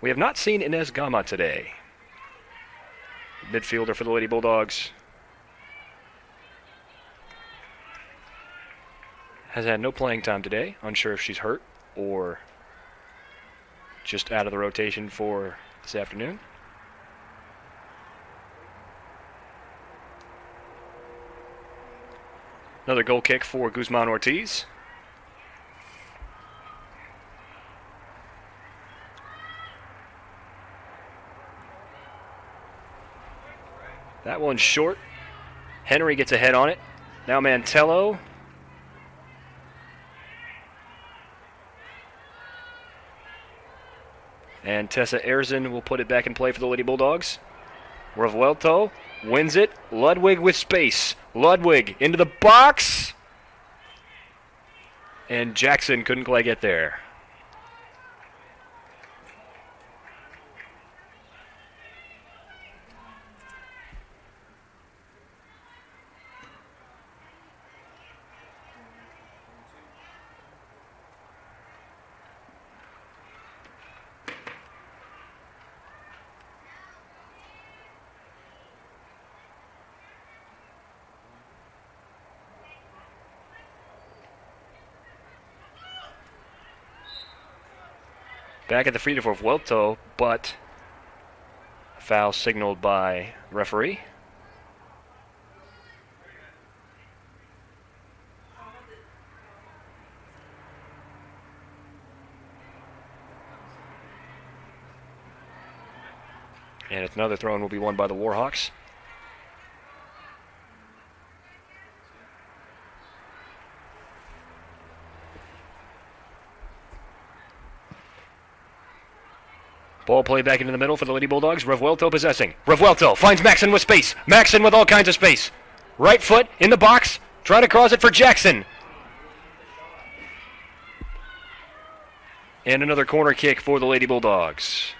Speaker 10: We have not seen Inez Gama today. Midfielder for the Lady Bulldogs. Has had no playing time today. Unsure if she's hurt or just out of the rotation for this afternoon. Another goal kick for Guzman Ortiz. That one's short. Henry gets a head on it. Now Mantello. And Tessa Erzin will put it back in play for the Lady Bulldogs. Revuelto wins it. Ludwig with space. Ludwig into the box. And Jackson couldn't quite get there. Back at the free for Vuelto, but foul signaled by referee. And it's another throw and will be won by the Warhawks. Ball played back into the middle for the Lady Bulldogs. Revuelto possessing. Revuelto finds Maxon with space. Maxon with all kinds of space. Right foot in the box. Trying to cross it for Jackson. And another corner kick for the Lady Bulldogs.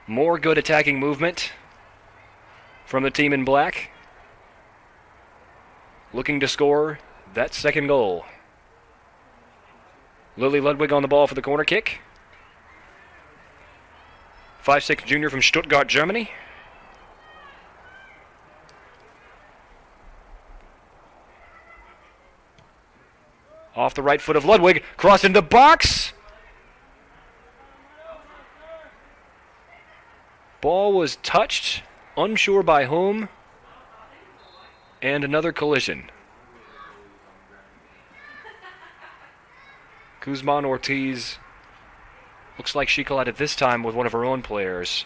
Speaker 10: More good attacking movement from the team in black. Looking to score that second goal. Lily Ludwig on the ball for the corner kick. 5'6" junior from Stuttgart, Germany. Off the right foot of Ludwig, cross into the box. Ball was touched, unsure by whom, and another collision. Guzman Ortiz looks like she collided this time with one of her own players.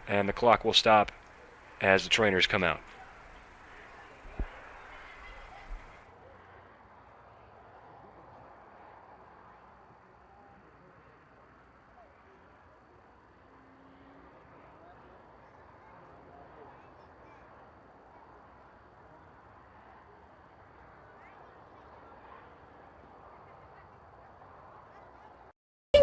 Speaker 10: And the clock will stop as the trainers come out.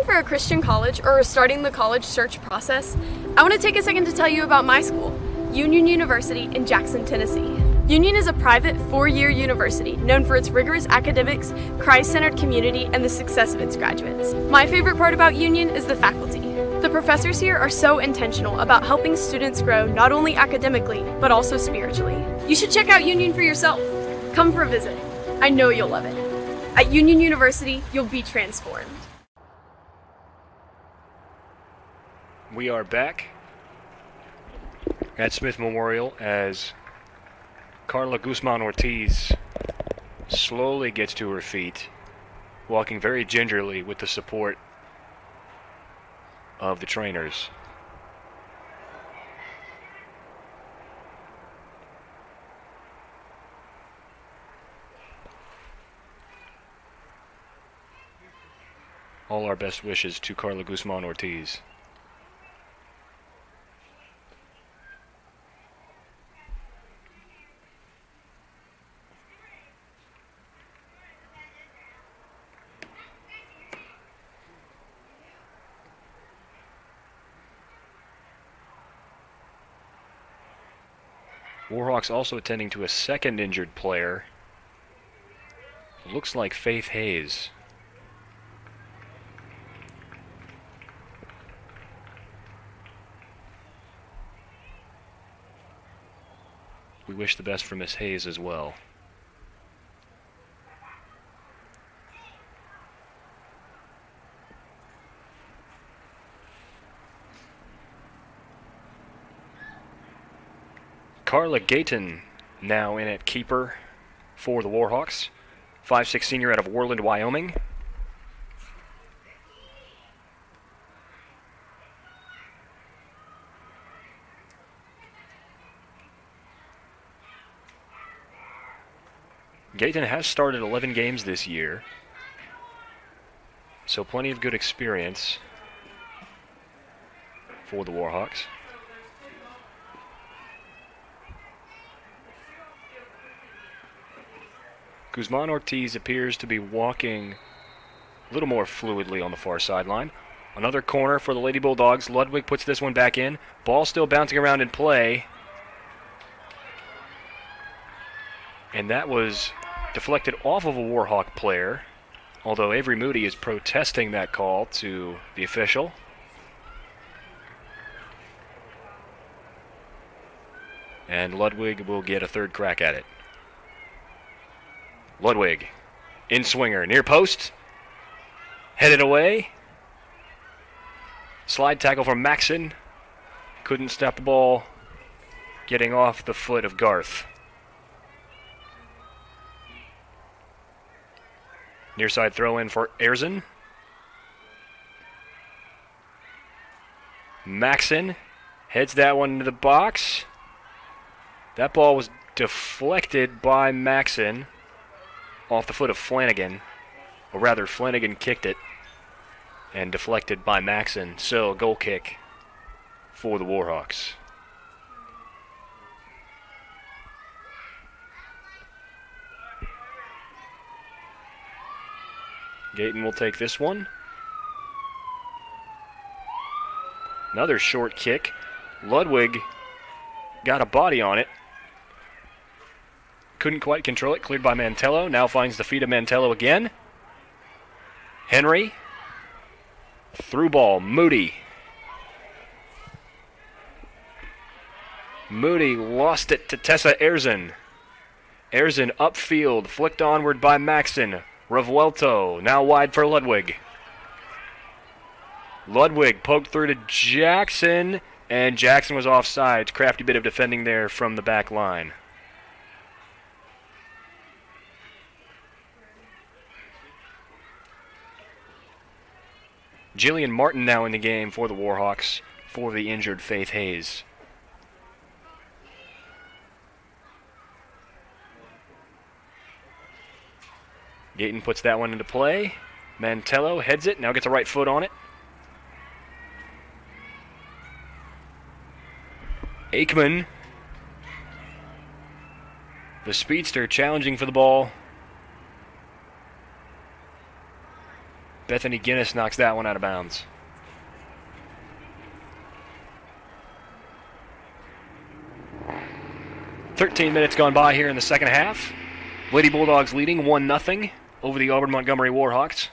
Speaker 8: For a Christian college or starting the college search process, I want to take a second to tell you about my school, Union University in Jackson, Tennessee. Union is a private 4-year university known for its rigorous academics, Christ-centered community, and the success of its graduates. My favorite part about Union is the faculty. The professors here are so intentional about helping students grow not only academically, but also spiritually. You should check out Union for yourself. Come for a visit. I know you'll love it. At Union University, you'll be transformed.
Speaker 10: We are back at Smith Memorial as Carla Guzman Ortiz slowly gets to her feet, walking very gingerly with the support of the trainers. All our best wishes to Carla Guzman Ortiz. Warhawks also attending to a second injured player. Looks like Faith Hayes. We wish the best for Miss Hayes as well. Carla Gayton now in at keeper for the Warhawks. 5'6" senior out of Worland, Wyoming. Gayton has started 11 games this year, so plenty of good experience for the Warhawks. Guzman Ortiz appears to be walking a little more fluidly on the far sideline. Another corner for the Lady Bulldogs. Ludwig puts this one back in. Ball still bouncing around in play. And that was deflected off of a Warhawk player, although Avery Moody is protesting that call to the official. And Ludwig will get a third crack at it. Ludwig, in swinger, near post, headed away. Slide tackle from Maxson. Couldn't stop the ball getting off the foot of Garth. Near side throw in for Erzin. Maxson heads that one into the box. That ball was deflected by Maxson off the foot of Flanagan, or rather Flanagan kicked it and deflected by Maxson. So a goal kick for the Warhawks. Gayton will take this one. Another short kick. Ludwig got a body on it. Couldn't quite control it. Cleared by Mantello. Now finds the feet of Mantello again. Henry. Through ball. Moody. Moody lost it to Tessa Erzin. Erzin upfield. Flicked onward by Maxson. Revuelto. Now wide for Ludwig. Ludwig poked through to Jackson. And Jackson was offside. Crafty bit of defending there from the back line. Jillian Martin now in the game for the Warhawks for the injured Faith Hayes. Gayton puts that one into play. Mantello heads it, now gets a right foot on it. Aikman, the speedster, challenging for the ball. Bethany Guinness knocks that one out of bounds. "13 minutes gone by here in the second half. Lady Bulldogs leading 1-0 over the Auburn Montgomery Warhawks.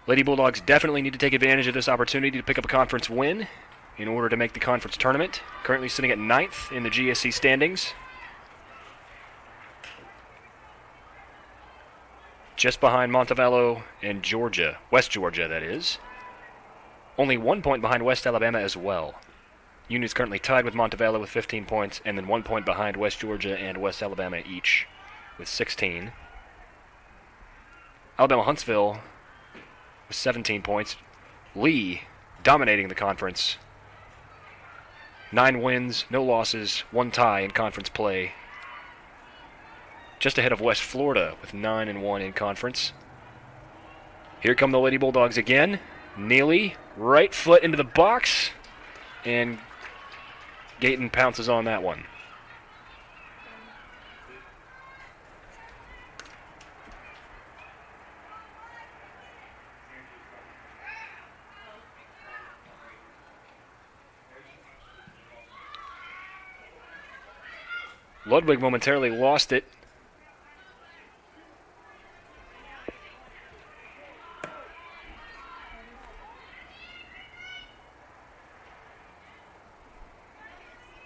Speaker 10: Lady Bulldogs definitely need to take advantage of this opportunity to pick up a conference win in order to make the conference tournament. Currently sitting at 9th in the GSC standings. Just behind Montevallo and Georgia, West Georgia that is. Only 1 point behind West Alabama as well. Union is currently tied with Montevallo with 15 points, and then 1 point behind West Georgia and West Alabama each with 16. Alabama Huntsville with 17 points. Lee dominating the conference. 9 wins, no losses, 1 tie in conference play. Just ahead of West Florida with 9-1 in conference. Here come the Lady Bulldogs again. Neely, right foot into the box, and Gayton pounces on that one. Ludwig momentarily lost it.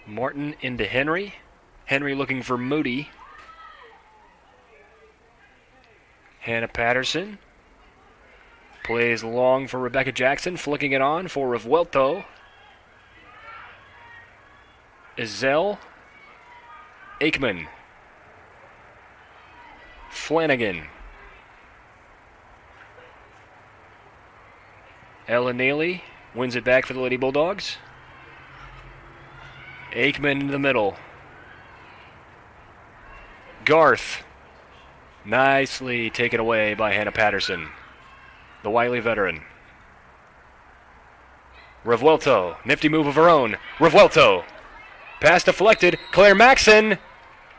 Speaker 10: Martin into Henry. Henry looking for Moody. Hannah Patterson plays long for Rebecca Jackson, flicking it on for Revuelto. Ezell. Aikman. Flanagan. Ella Neely wins it back for the Lady Bulldogs. Aikman in the middle. Garth. Nicely taken away by Hannah Patterson, the wily veteran. Revuelto, nifty move of her own. Revuelto. Pass deflected. Claire Maxon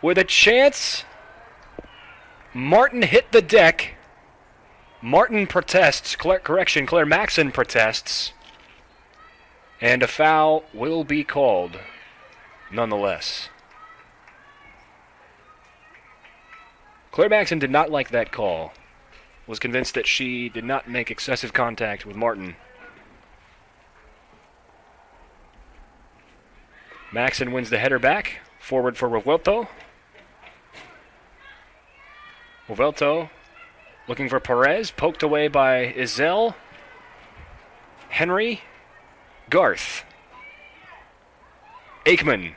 Speaker 10: with a chance. Martin hit the deck. Martin protests. Claire Maxon protests. And a foul will be called nonetheless. Claire Maxon did not like that call. Was convinced that she did not make excessive contact with Martin. Maxon wins the header back. Forward for Revuelto. Revuelto looking for Perez. Poked away by Ezell. Henry. Garth. Aikman.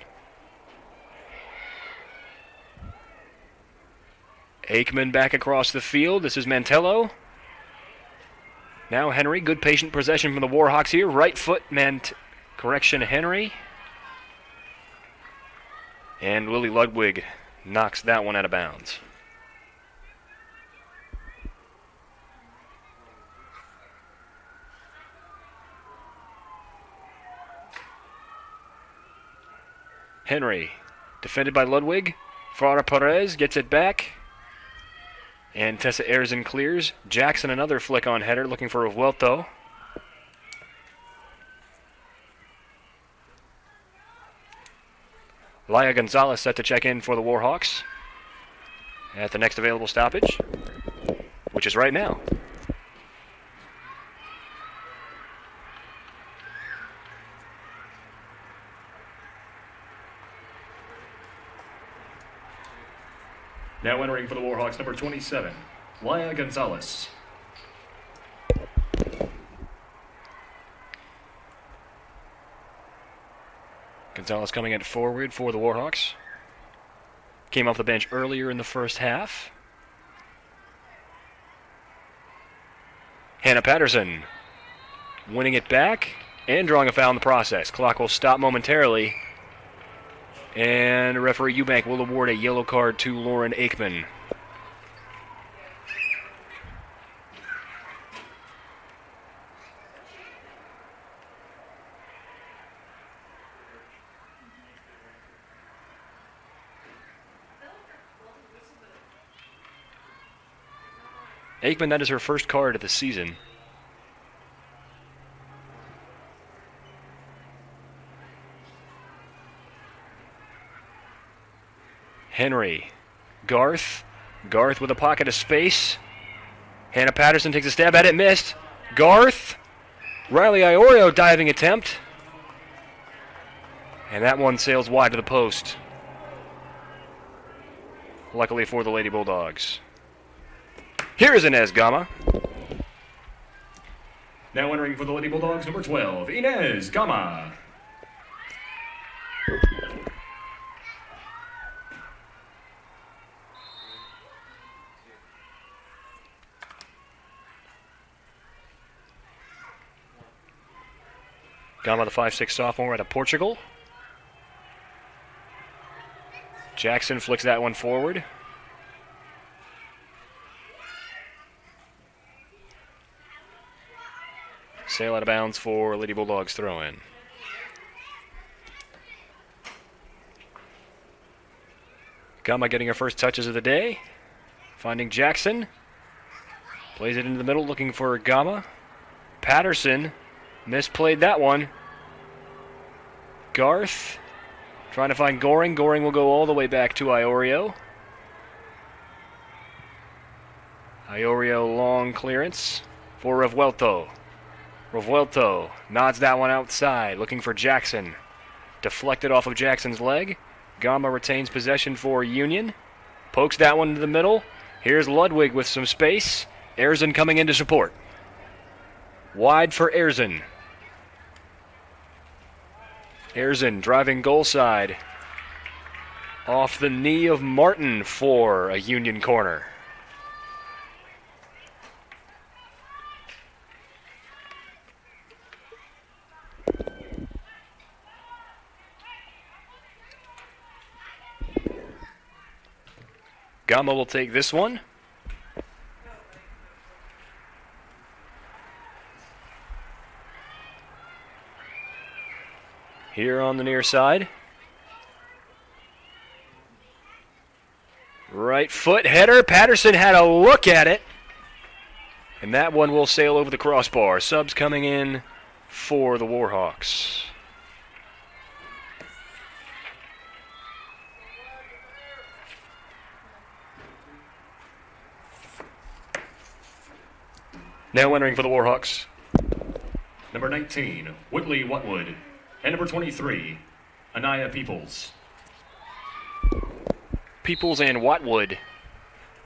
Speaker 10: Aikman back across the field. This is Mantello. Now Henry. Good patient possession from the Warhawks here. Right foot Henry. And Lily Ludwig knocks that one out of bounds. Henry, defended by Ludwig. Farah Perez gets it back. And Tessa Erzin clears. Jackson another flick on header looking for Revuelto. Laya Gonzalez set to check in for the Warhawks at the next available stoppage, which is right now.
Speaker 5: Now entering for the Warhawks, number 27, Laya Gonzalez.
Speaker 10: Gonzalez coming in forward for the Warhawks. Came off the bench earlier in the first half. Hannah Patterson winning it back and drawing a foul in the process. Clock will stop momentarily. And referee Eubank will award a yellow card to Lauren Aikman. Aikman, that is her first card of the season. Henry. Garth. Garth with a pocket of space. Hannah Patterson takes a stab at it, missed. Garth. Riley Iorio diving attempt. And that one sails wide to the post. Luckily for the Lady Bulldogs. Here is Inez Gama.
Speaker 5: Now entering for the Lady Bulldogs, number 12, Inez Gama.
Speaker 10: Gama, the 5'6" sophomore out of Portugal. Jackson flicks that one forward. Sail out of bounds for Lady Bulldogs throw-in. Gama getting her first touches of the day. Finding Jackson. Plays it into the middle looking for Gama. Patterson misplayed that one. Garth Trying to find Goring. Goring will go all the way back to Iorio. Iorio long clearance for Revuelto. Revuelto nods that one outside, looking for Jackson. Deflected off of Jackson's leg. Gama retains possession for Union. Pokes that one to the middle. Here's Ludwig with some space. Erzin coming in to support. Wide for Erzin. Erzin driving goal side. Off the knee of Martin for a Union corner. Gama will take this one. Here on the near side. Right foot header. Patterson had a look at it. And that one will sail over the crossbar. Subs coming in for the Warhawks. Now entering for the Warhawks.
Speaker 5: Number 19, Whitley Watwood. And number 23, Anaya Peoples.
Speaker 10: Peoples and Watwood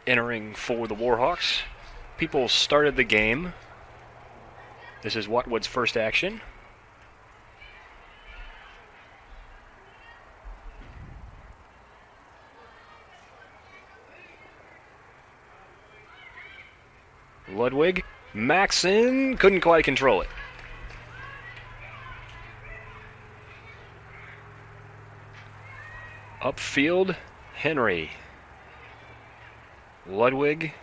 Speaker 10: entering for the Warhawks. Peoples started the game. This is Watwood's first action. Ludwig. Maxon couldn't quite control it. Upfield, Henry. Ludwig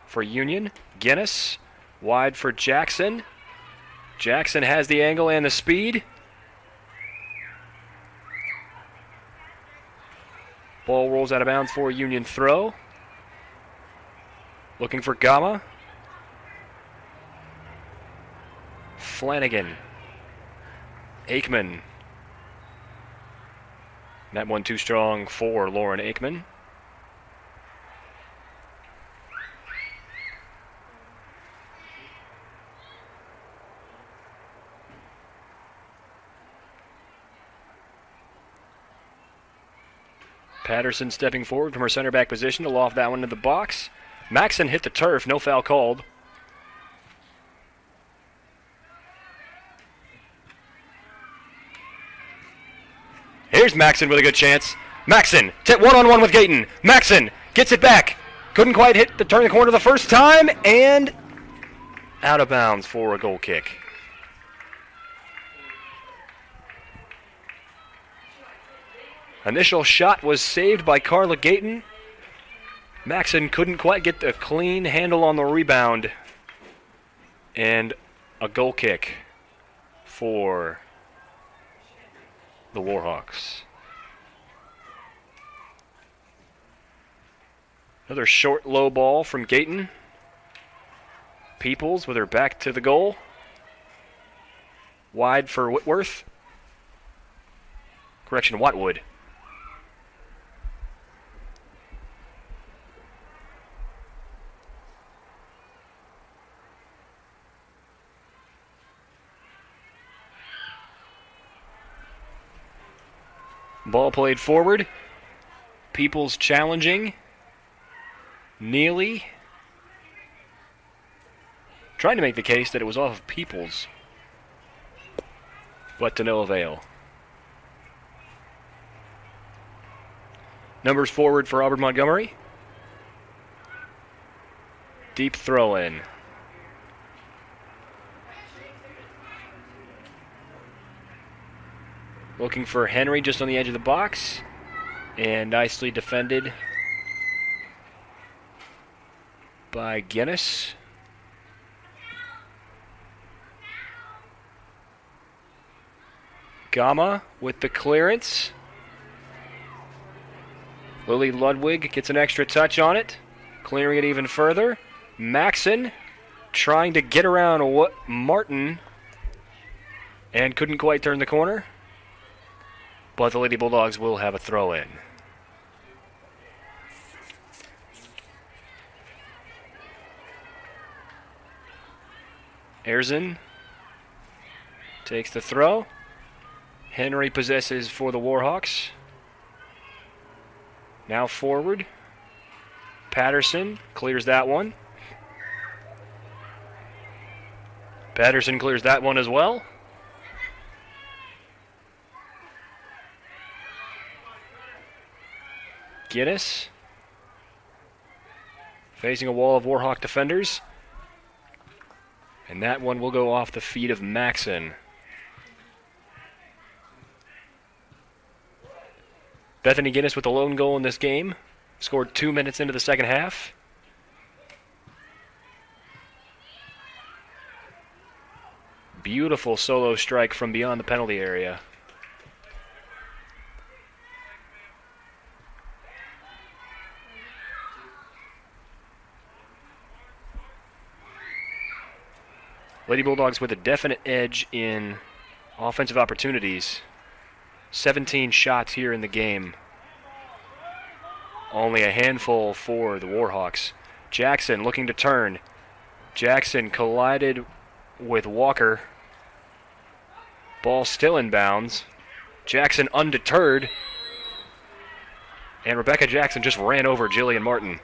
Speaker 10: for Union. Guinness, wide for Jackson. Jackson has the angle and the speed. Ball rolls out of bounds for a Union throw. Looking for Gama. Flanagan. Aikman. That one too strong for Lauren Aikman. Patterson stepping forward from her center back position to loft that one to the box. Maxon hit the turf, no foul called. Here's Maxon with a good chance. Maxon, one-on-one with Gayton. Maxon gets it back. Couldn't quite turn the corner the first time, and out of bounds for a goal kick. Initial shot was saved by Carla Gayton. Maxon couldn't quite get the clean handle on the rebound. And a goal kick for the Warhawks. Another short, low ball from Gayton. Peoples with her back to the goal. Wide for Whitworth. Correction, Watwood. Ball played forward. Peoples challenging. Neely. Trying to make the case that it was off of Peoples. But to no avail. Numbers forward for Auburn Montgomery. Deep throw in. Looking for Henry just on the edge of the box. And nicely defended by Guinness. Gama with the clearance. Lily Ludwig gets an extra touch on it, clearing it even further. Maxon trying to get around Martin and couldn't quite turn the corner. but the Lady Bulldogs will have a throw-in. Erzin takes the throw. Henry possesses for the Warhawks. Now forward. Patterson clears that one. Patterson clears that one as well. Guinness facing a wall of Warhawk defenders. And that one will go off the feet of Maxon. Bethany Guinness with the lone goal in this game. Scored 2 minutes into the second half. Beautiful solo strike from beyond the penalty area. Lady Bulldogs with a definite edge in offensive opportunities. 17 shots here in the game. Only a handful for the Warhawks. Jackson looking to turn. Jackson collided with Walker. Ball still in bounds. Jackson undeterred. And Rebecca Jackson just ran over Jillian Martin.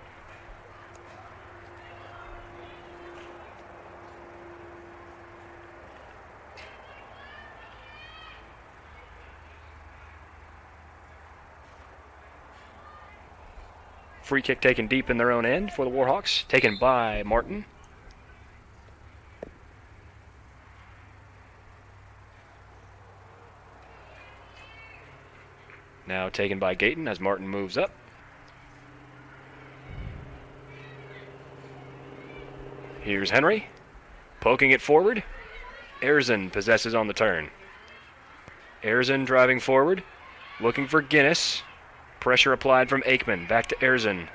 Speaker 10: Free kick taken deep in their own end for the Warhawks, taken by Martin. Now taken by Gayton as Martin moves up. Here's Henry, poking it forward. Erzin possesses on the turn. Erzin driving forward, looking for Guinness. Pressure applied from Aikman. Back to Erzin.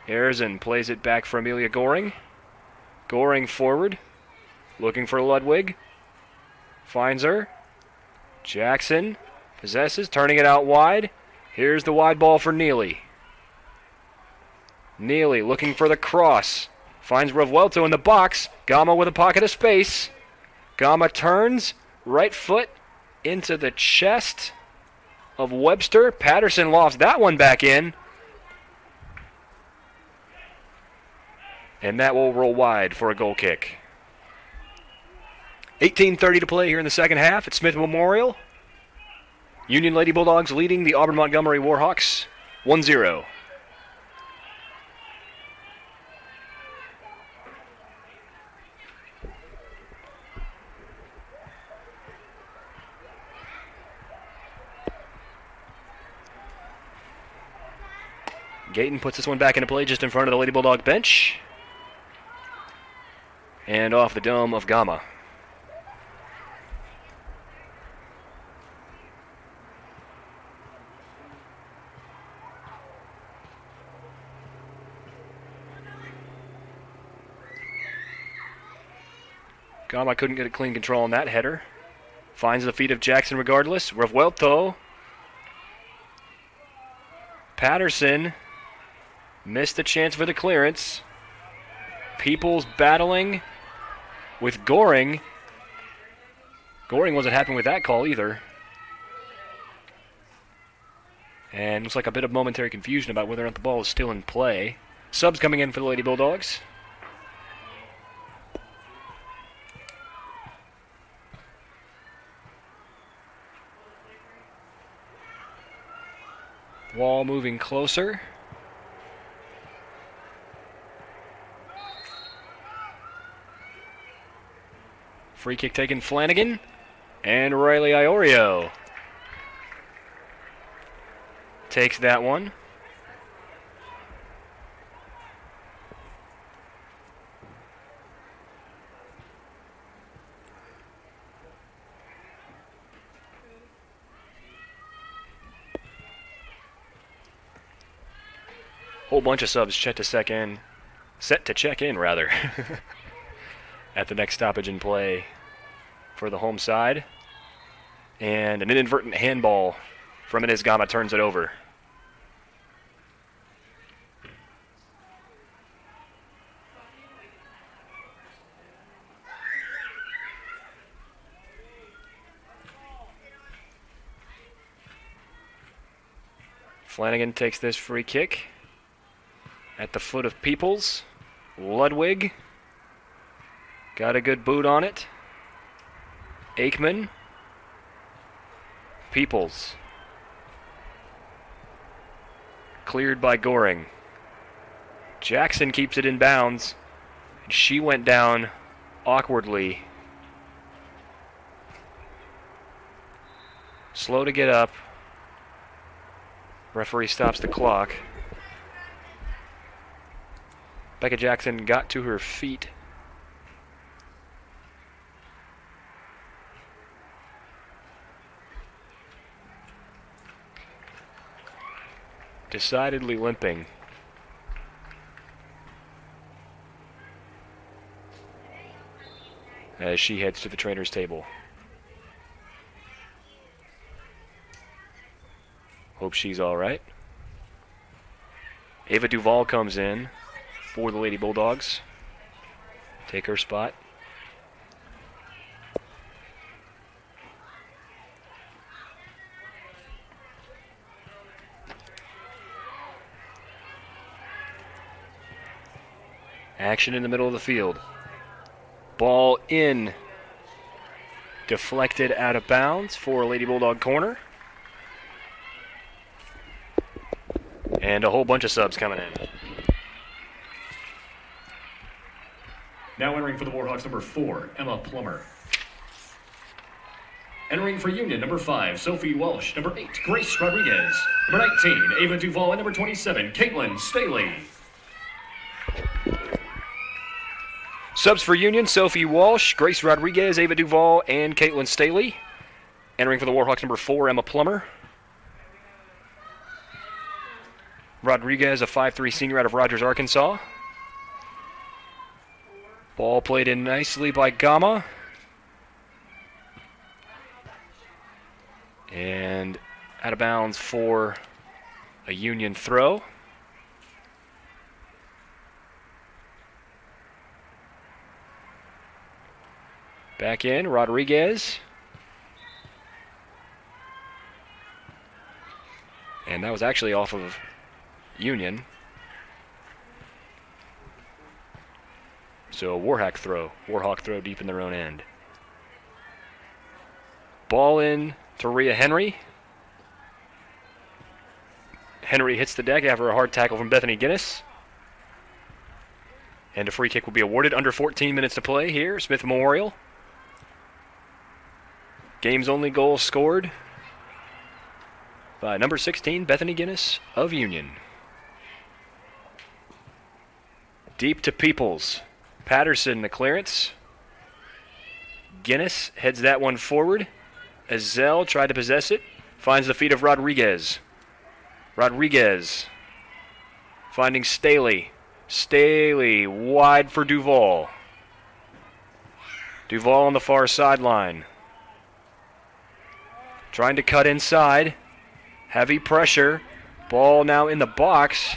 Speaker 10: Erzin plays it back for Amelia Goring. Goring forward. Looking for Ludwig. Finds her. Jackson possesses, turning it out wide. Here's the wide ball for Neely. Neely looking for the cross. Finds Revuelto in the box. Gama with a pocket of space. Gama turns. Right foot into the chest of Webster. Patterson lofts that one back in. And that will roll wide for a goal kick. 18:30 to play here in the second half at Smith Memorial. Union Lady Bulldogs leading the Auburn Montgomery Warhawks 1-0. Gayton puts this one back into play just in front of the Lady Bulldog bench. And off the dome of Gama. Gama couldn't get a clean control on that header. Finds the feet of Jackson regardless. Revuelto. Patterson missed the chance for the clearance. Peoples battling with Goring. Goring wasn't happy with that call either. And looks like a bit of momentary confusion about whether or not the ball is still in play. Subs coming in for the Lady Bulldogs. Wall moving closer. Free kick taken Flanagan. And Riley Iorio takes that one. Whole bunch of subs set to check in, at the next stoppage in play for the home side. And an inadvertent handball from Inez Gama turns it over. Flanagan takes this free kick at the foot of Peoples. Ludwig got a good boot on it. Aikman. Peoples. Cleared by Goring. Jackson keeps it in bounds. She went down awkwardly. Slow to get up. Referee stops the clock. Becca Jackson got to her feet. Decidedly limping. As she heads to the trainer's table. Hope she's all right. Ava Duvall comes in for the Lady Bulldogs. Take her spot. Action in the middle of the field. Ball in. Deflected out of bounds for a Lady Bulldog corner. And a whole bunch of subs coming in.
Speaker 5: Now entering for the Warhawks, number 4, Emma Plummer. Entering for Union, number 5, Sophie Walsh. Number 8, Grace Rodriguez. Number 19, Ava Duvall. And number 27, Caitlin Staley.
Speaker 10: Subs for Union, Sophie Walsh, Grace Rodriguez, Ava Duvall, and Caitlin Staley. Entering for the Warhawks, number 4, Emma Plummer. Rodriguez, a 5'3" senior out of Rogers, Arkansas. Ball played in nicely by Gama. And out of bounds for a Union throw. Back in, Rodriguez. And that was actually off of Union. So a Warhawk throw deep in their own end. Ball in to Rhea Henry. Henry hits the deck after a hard tackle from Bethany Guinness. And a free kick will be awarded. Under 14 minutes to play here, Smith Memorial. Game's only goal scored by number 16, Bethany Guinness of Union. Deep to Peoples. Patterson, the clearance. Guinness heads that one forward. Azell tried to possess it. Finds the feet of Rodriguez. Rodriguez finding Staley. Staley wide for Duvall. Duvall on the far sideline. Trying to cut inside. Heavy pressure. Ball now in the box.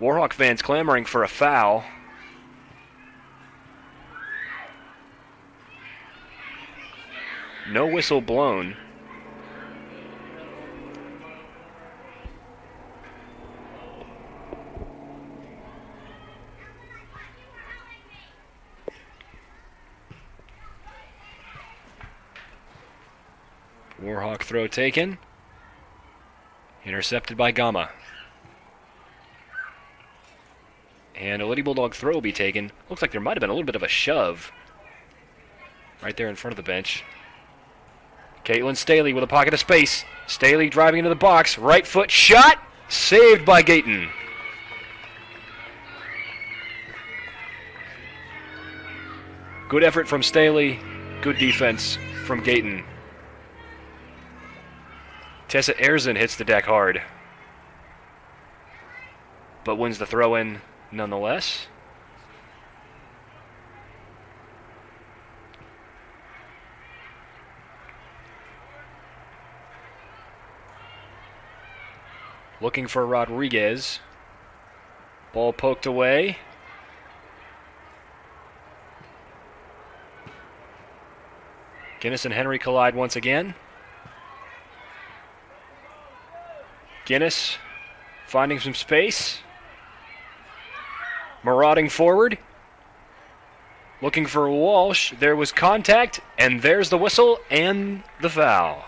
Speaker 10: Warhawk fans clamoring for a foul. No whistle blown. Warhawk throw taken. Intercepted by Gama. And a Lady Bulldog throw will be taken. Looks like there might have been a little bit of a shove right there in front of the bench. Caitlin Staley with a pocket of space. Staley driving into the box. Right foot shot. Saved by Gayton. Good effort from Staley. Good defense from Gayton. Tessa Erzin hits the deck hard, but wins the throw-in nonetheless. looking for Rodriguez. Ball poked away. Guinness and Henry collide once again. Guinness finding some space. Marauding forward. Looking for Walsh. There was contact, and there's the whistle and the foul.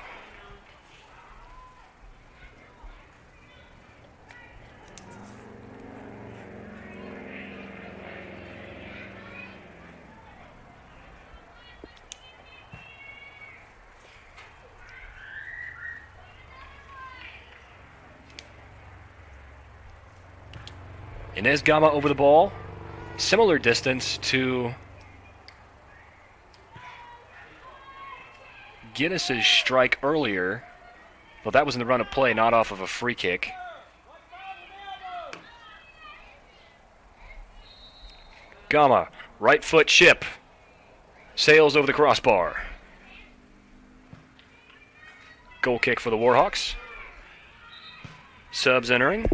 Speaker 10: Inez Gama over the ball. Similar distance to Guinness's strike earlier. Well, that was in the run of play, not off of a free kick. Gama, right foot chip. Sails over the crossbar. Goal kick for the Warhawks. Subs entering.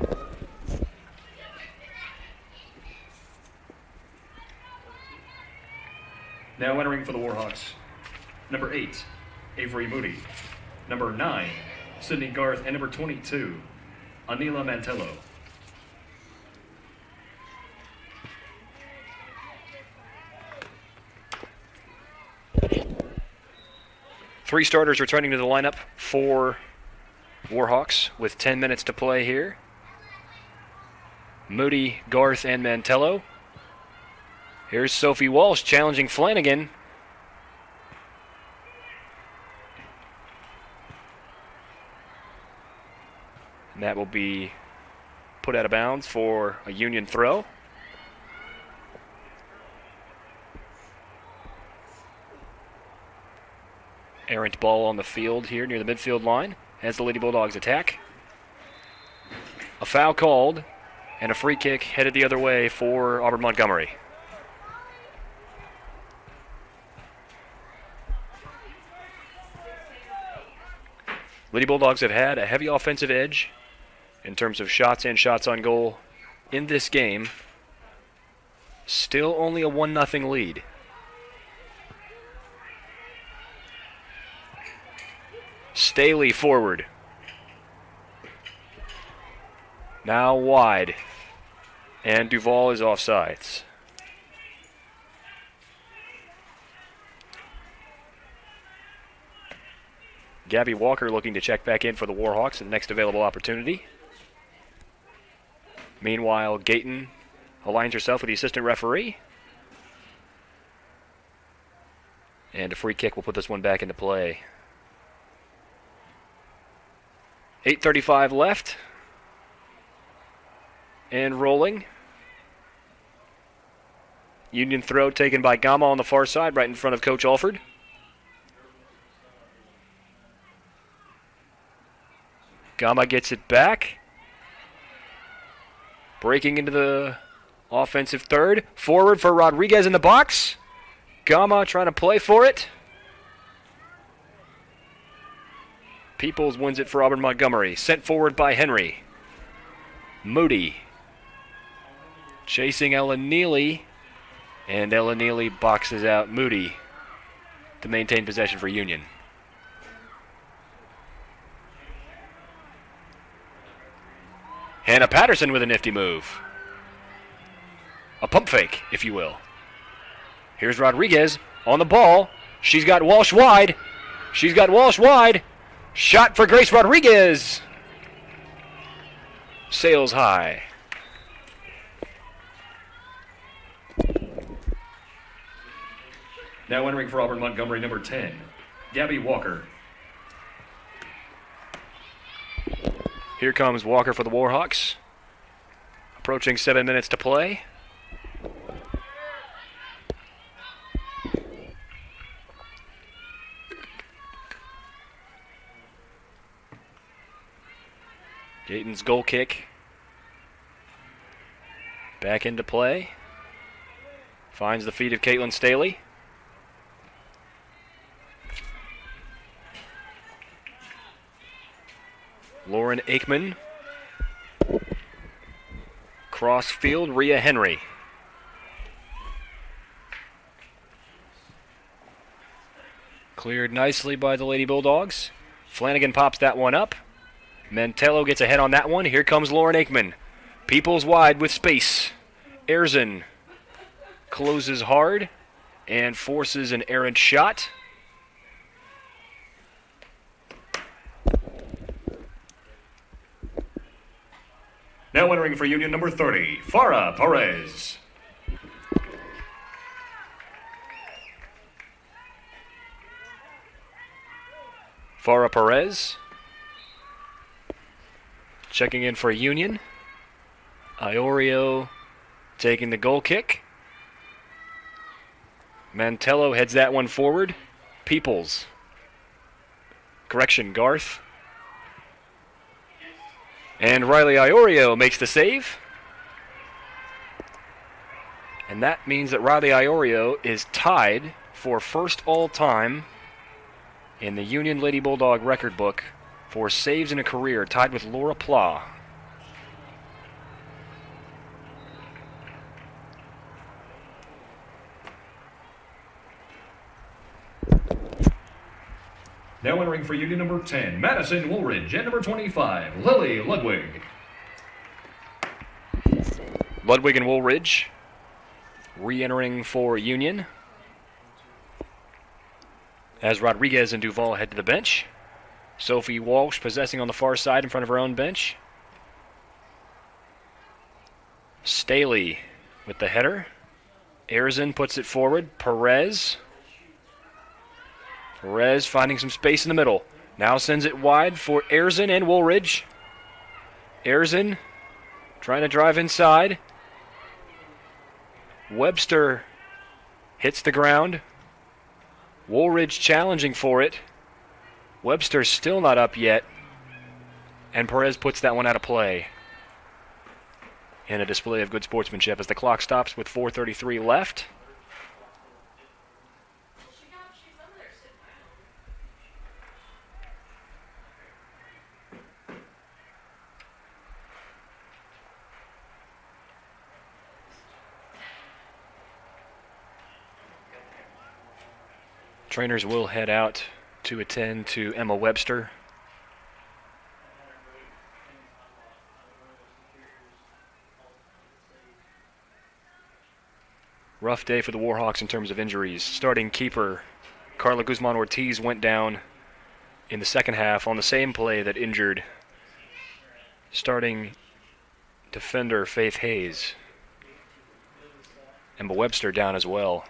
Speaker 5: Now entering for the Warhawks, number 8, Avery Moody. Number 9, Sydney Garth. And number 22, Anila Mantello.
Speaker 10: Three starters returning to the lineup for Warhawks with 10 minutes to play here. Moody, Garth, and Mantello. Here's Sophie Walsh challenging Flanagan. And that will be put out of bounds for a Union throw. Errant ball on the field here near the midfield line as the Lady Bulldogs attack. A foul called and a free kick headed the other way for Auburn Montgomery. Lady Bulldogs have had a heavy offensive edge in terms of shots and shots on goal in this game. Still only a 1-0 lead. Staley forward. Now wide. And Duvall is offsides. Gabby Walker looking to check back in for the Warhawks at the next available opportunity. Meanwhile, Gayton aligns herself with the assistant referee. And a free kick will put this one back into play. 8:35 left. And rolling. Union throw taken by Gama on the far side, right in front of Coach Alford. Gama gets it back. Breaking into the offensive third. Forward for Rodriguez in the box. Gama trying to play for it. Peoples wins it for Auburn Montgomery. Sent forward by Henry. Moody. Chasing Ella Neely. And Ella Neely boxes out Moody to maintain possession for Union. Hannah Patterson with a nifty move. A pump fake, if you will. Here's Rodriguez on the ball. She's got Walsh wide. She's got Walsh wide. Shot for Grace Rodriguez. Sails high.
Speaker 5: Now entering for Auburn Montgomery, number 10, Gabby Walker.
Speaker 10: Here comes Walker for the Warhawks. Approaching 7 minutes to play. Gayton's goal kick. Back into play. Finds the feet of Caitlin Staley. Lauren Aikman Cross field, Rhea Henry. Cleared nicely by the Lady Bulldogs. Flanagan pops that one up. Mantello gets ahead on that one. Here comes Lauren Aikman. Peoples wide with space. Erzin closes hard and forces an errant shot.
Speaker 5: Now entering for Union number 30, Farah Perez.
Speaker 10: Farah Perez checking in for Union. Iorio taking the goal kick. Mantello heads that one forward. Peoples. Correction, Garth. And Riley Iorio makes the save. And that means that Riley Iorio is tied for first all-time in the Union Lady Bulldog record book for saves in a career, tied with Laura Pla.
Speaker 5: Now entering for Union number 10, Madison Woolridge, and number 25, Lily Ludwig.
Speaker 10: Ludwig and Woolridge re-entering for Union as Rodriguez and Duval head to the bench. Sophie Walsh possessing on the far side in front of her own bench. Staley with the header. Erzin puts it forward. Perez finding some space in the middle. Now sends it wide for Erzin and Woolridge. Erzin trying to drive inside. Webster hits the ground. Woolridge challenging for it. Webster's still not up yet. And Perez puts that one out of play. In a display of good sportsmanship as the clock stops with 4:33 left. Trainers will head out to attend to Emma Webster. Rough day for the Warhawks in terms of injuries. Starting keeper Carla Guzman Ortiz went down in the second half on the same play that injured starting defender Faith Hayes. Emma Webster down as well.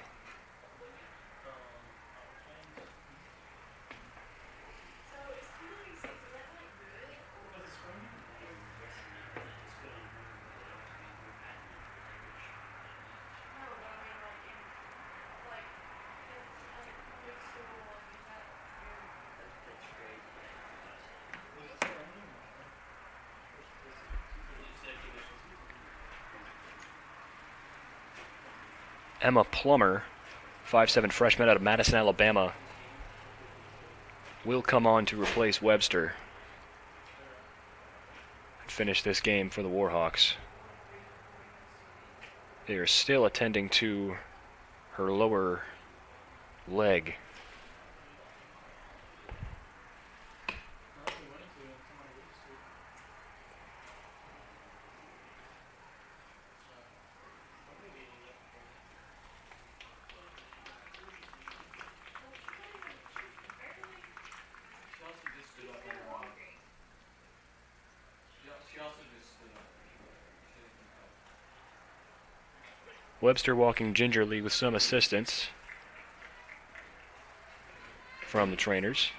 Speaker 10: Emma Plummer, 5'7" freshman out of Madison, Alabama, will come on to replace Webster and finish this game for the Warhawks. They are still attending to her lower leg. Webster walking gingerly with some assistance from the trainers.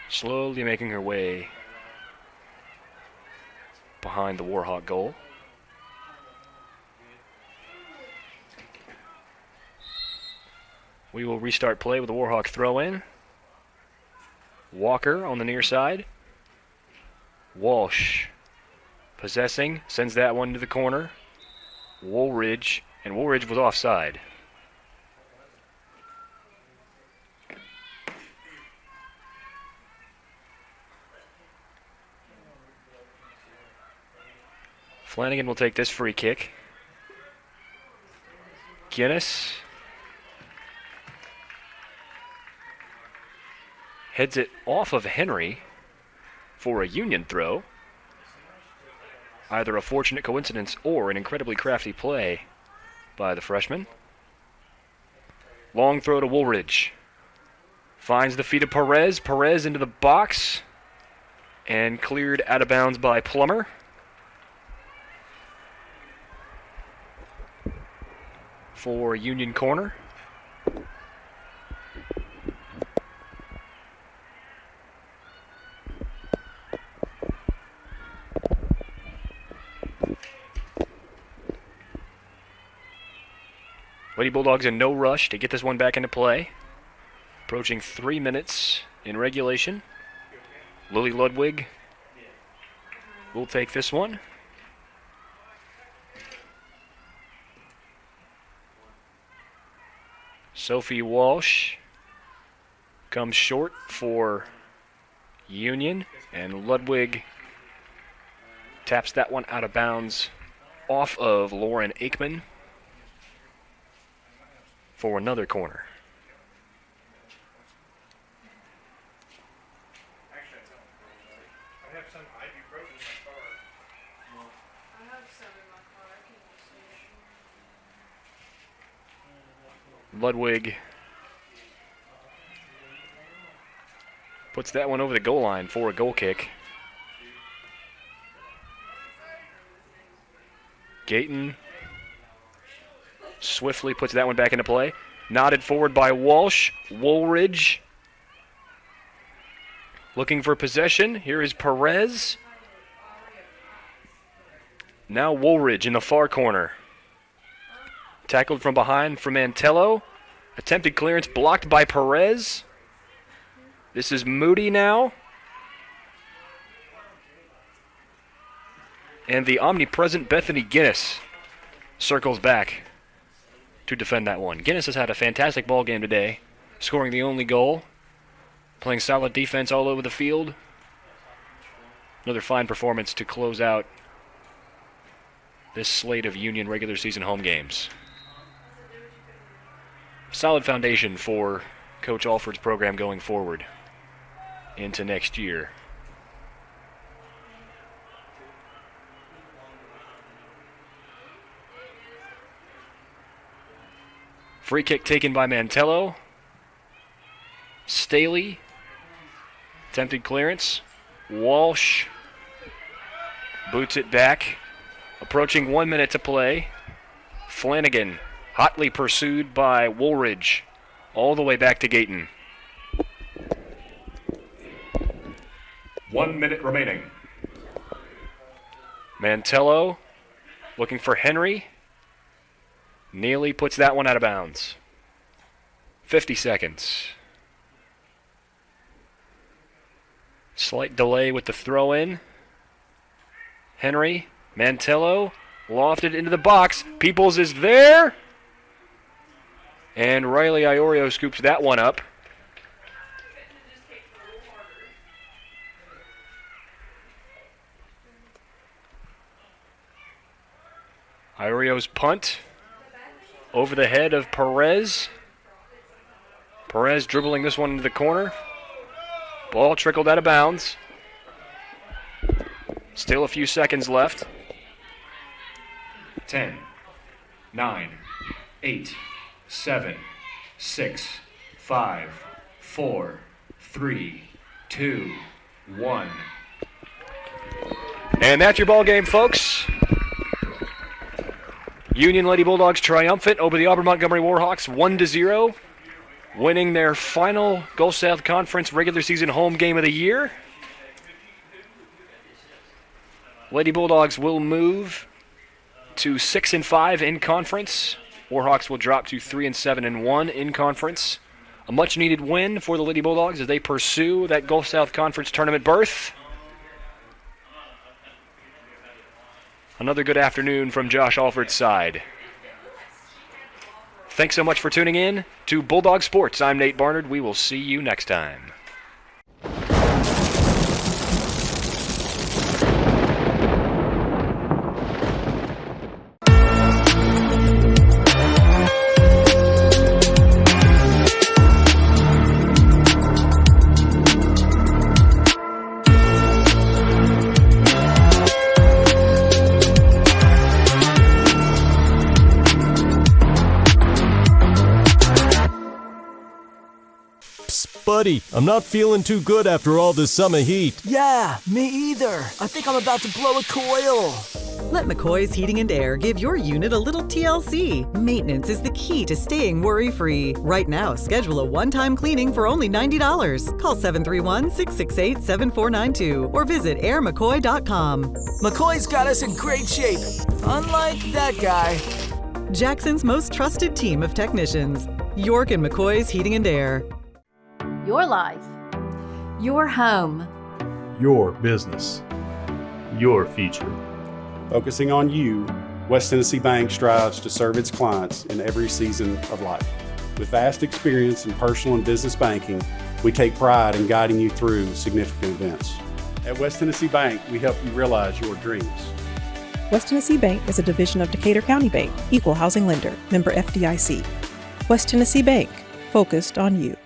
Speaker 10: Slowly making her way behind the Warhawk goal. We will restart play with the Warhawk throw-in. Walker on the near side. Walsh possessing, sends that one to the corner. Woolridge, and Woolridge was offside. Flanagan will take this free kick. Guinness heads it off of Henry for a Union throw. Either a fortunate coincidence or an incredibly crafty play by the freshman. Long throw to Woolridge. Finds the feet of Perez. Perez into the box. And cleared out of bounds by Plummer. For Union corner. Lady Bulldogs in no rush to get this one back into play. Approaching 3 minutes in regulation. Lily Ludwig will take this one. Sophie Walsh comes short for Union, and Ludwig taps that one out of bounds off of Lauren Aikman for another corner. Ludwig puts that one over the goal line for a goal kick. Gayton swiftly puts that one back into play. Nodded forward by Walsh. Woolridge looking for possession. Here is Perez. Now Woolridge in the far corner. Tackled from behind from Mantello. Attempted clearance blocked by Perez. This is Moody now. And the omnipresent Bethany Guinness circles back to defend that one. Guinness has had a fantastic ball game today, scoring the only goal, playing solid defense all over the field. Another fine performance to close out this slate of Union regular season home games. Solid foundation for Coach Alford's program going forward into next year. Free kick taken by Mantello. Staley. Attempted clearance. Walsh boots it back. Approaching 1 minute to play. Flanagan hotly pursued by Woolridge. All the way back to Gayton.
Speaker 5: 1 minute remaining.
Speaker 10: Mantello looking for Henry. Neely puts that one out of bounds. 50 seconds. Slight delay with the throw-in. Henry, Mantello, lofted into the box. Peoples is there. And Riley Iorio scoops that one up. Iorio's punt over the head of Perez. Perez dribbling this one into the corner. Ball trickled out of bounds. Still a few seconds left.
Speaker 5: 10, 9, 8, 7, 6, 5, 4, 3, 2, 1.
Speaker 10: And that's your ball game, folks. Union Lady Bulldogs triumphant over the Auburn Montgomery Warhawks 1-0, winning their final Gulf South Conference regular season home game of the year. Lady Bulldogs will move to 6-5 in conference. Warhawks will drop to 3-7-1 in conference. A much-needed win for the Lady Bulldogs as they pursue that Gulf South Conference tournament berth. Another good afternoon from Josh Alford's side. Thanks so much for tuning in to Bulldog Sports. I'm Nate Barnard. We will see you next time.
Speaker 1: Buddy, I'm not feeling too good after all this summer heat.
Speaker 2: Yeah, me either. I think I'm about to blow a coil.
Speaker 3: Let McCoy's Heating and Air give your unit a little TLC. Maintenance is the key to staying worry-free. Right now, schedule a one-time cleaning for only $90. Call 731-668-7492 or visit airmccoy.com.
Speaker 2: McCoy's got us in great shape. Unlike that guy.
Speaker 3: Jackson's most trusted team of technicians. York and McCoy's Heating and Air.
Speaker 4: Your life. Your home.
Speaker 6: Your business.
Speaker 13: Your future.
Speaker 6: Focusing on you, West Tennessee Bank strives to serve its clients in every season of life. With vast experience in personal and business banking, we take pride in guiding you through significant events. At West Tennessee Bank, we help you realize your dreams.
Speaker 7: West Tennessee Bank is a division of Decatur County Bank, equal housing lender, member FDIC. West Tennessee Bank, focused on you.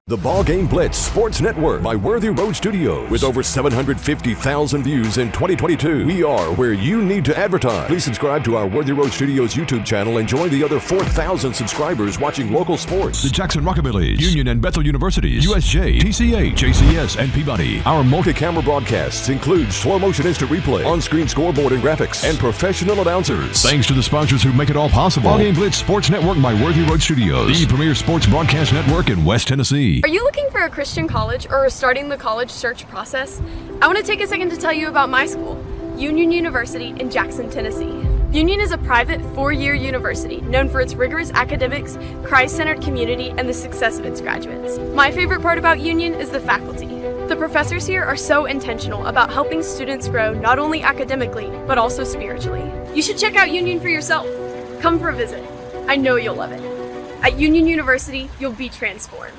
Speaker 11: The BallGame Blitz Sports Network by Worthy Road Studios. With over 750,000 views in 2022, we are where you need to advertise. Please subscribe to our Worthy Road Studios YouTube channel and join the other 4,000 subscribers watching local sports.
Speaker 12: The Jackson Rockabillys, Union and Bethel Universities, USJ, TCA, JCS, and Peabody.
Speaker 11: Our multi-camera broadcasts include slow motion instant replay, on-screen scoreboard and graphics, and professional announcers.
Speaker 12: Thanks to the sponsors who make it all possible. BallGame Blitz Sports Network by Worthy Road Studios, the premier sports broadcast network in West Tennessee.
Speaker 8: Are you looking for a Christian college or starting the college search process? I want to take a second to tell you about my school, Union University in Jackson, Tennessee. Union is a private 4-year university known for its rigorous academics, Christ-centered community, and the success of its graduates. My favorite part about Union is the faculty. The professors here are so intentional about helping students grow not only academically, but also spiritually. You should check out Union for yourself. Come for a visit. I know you'll love it. At Union University, you'll be transformed.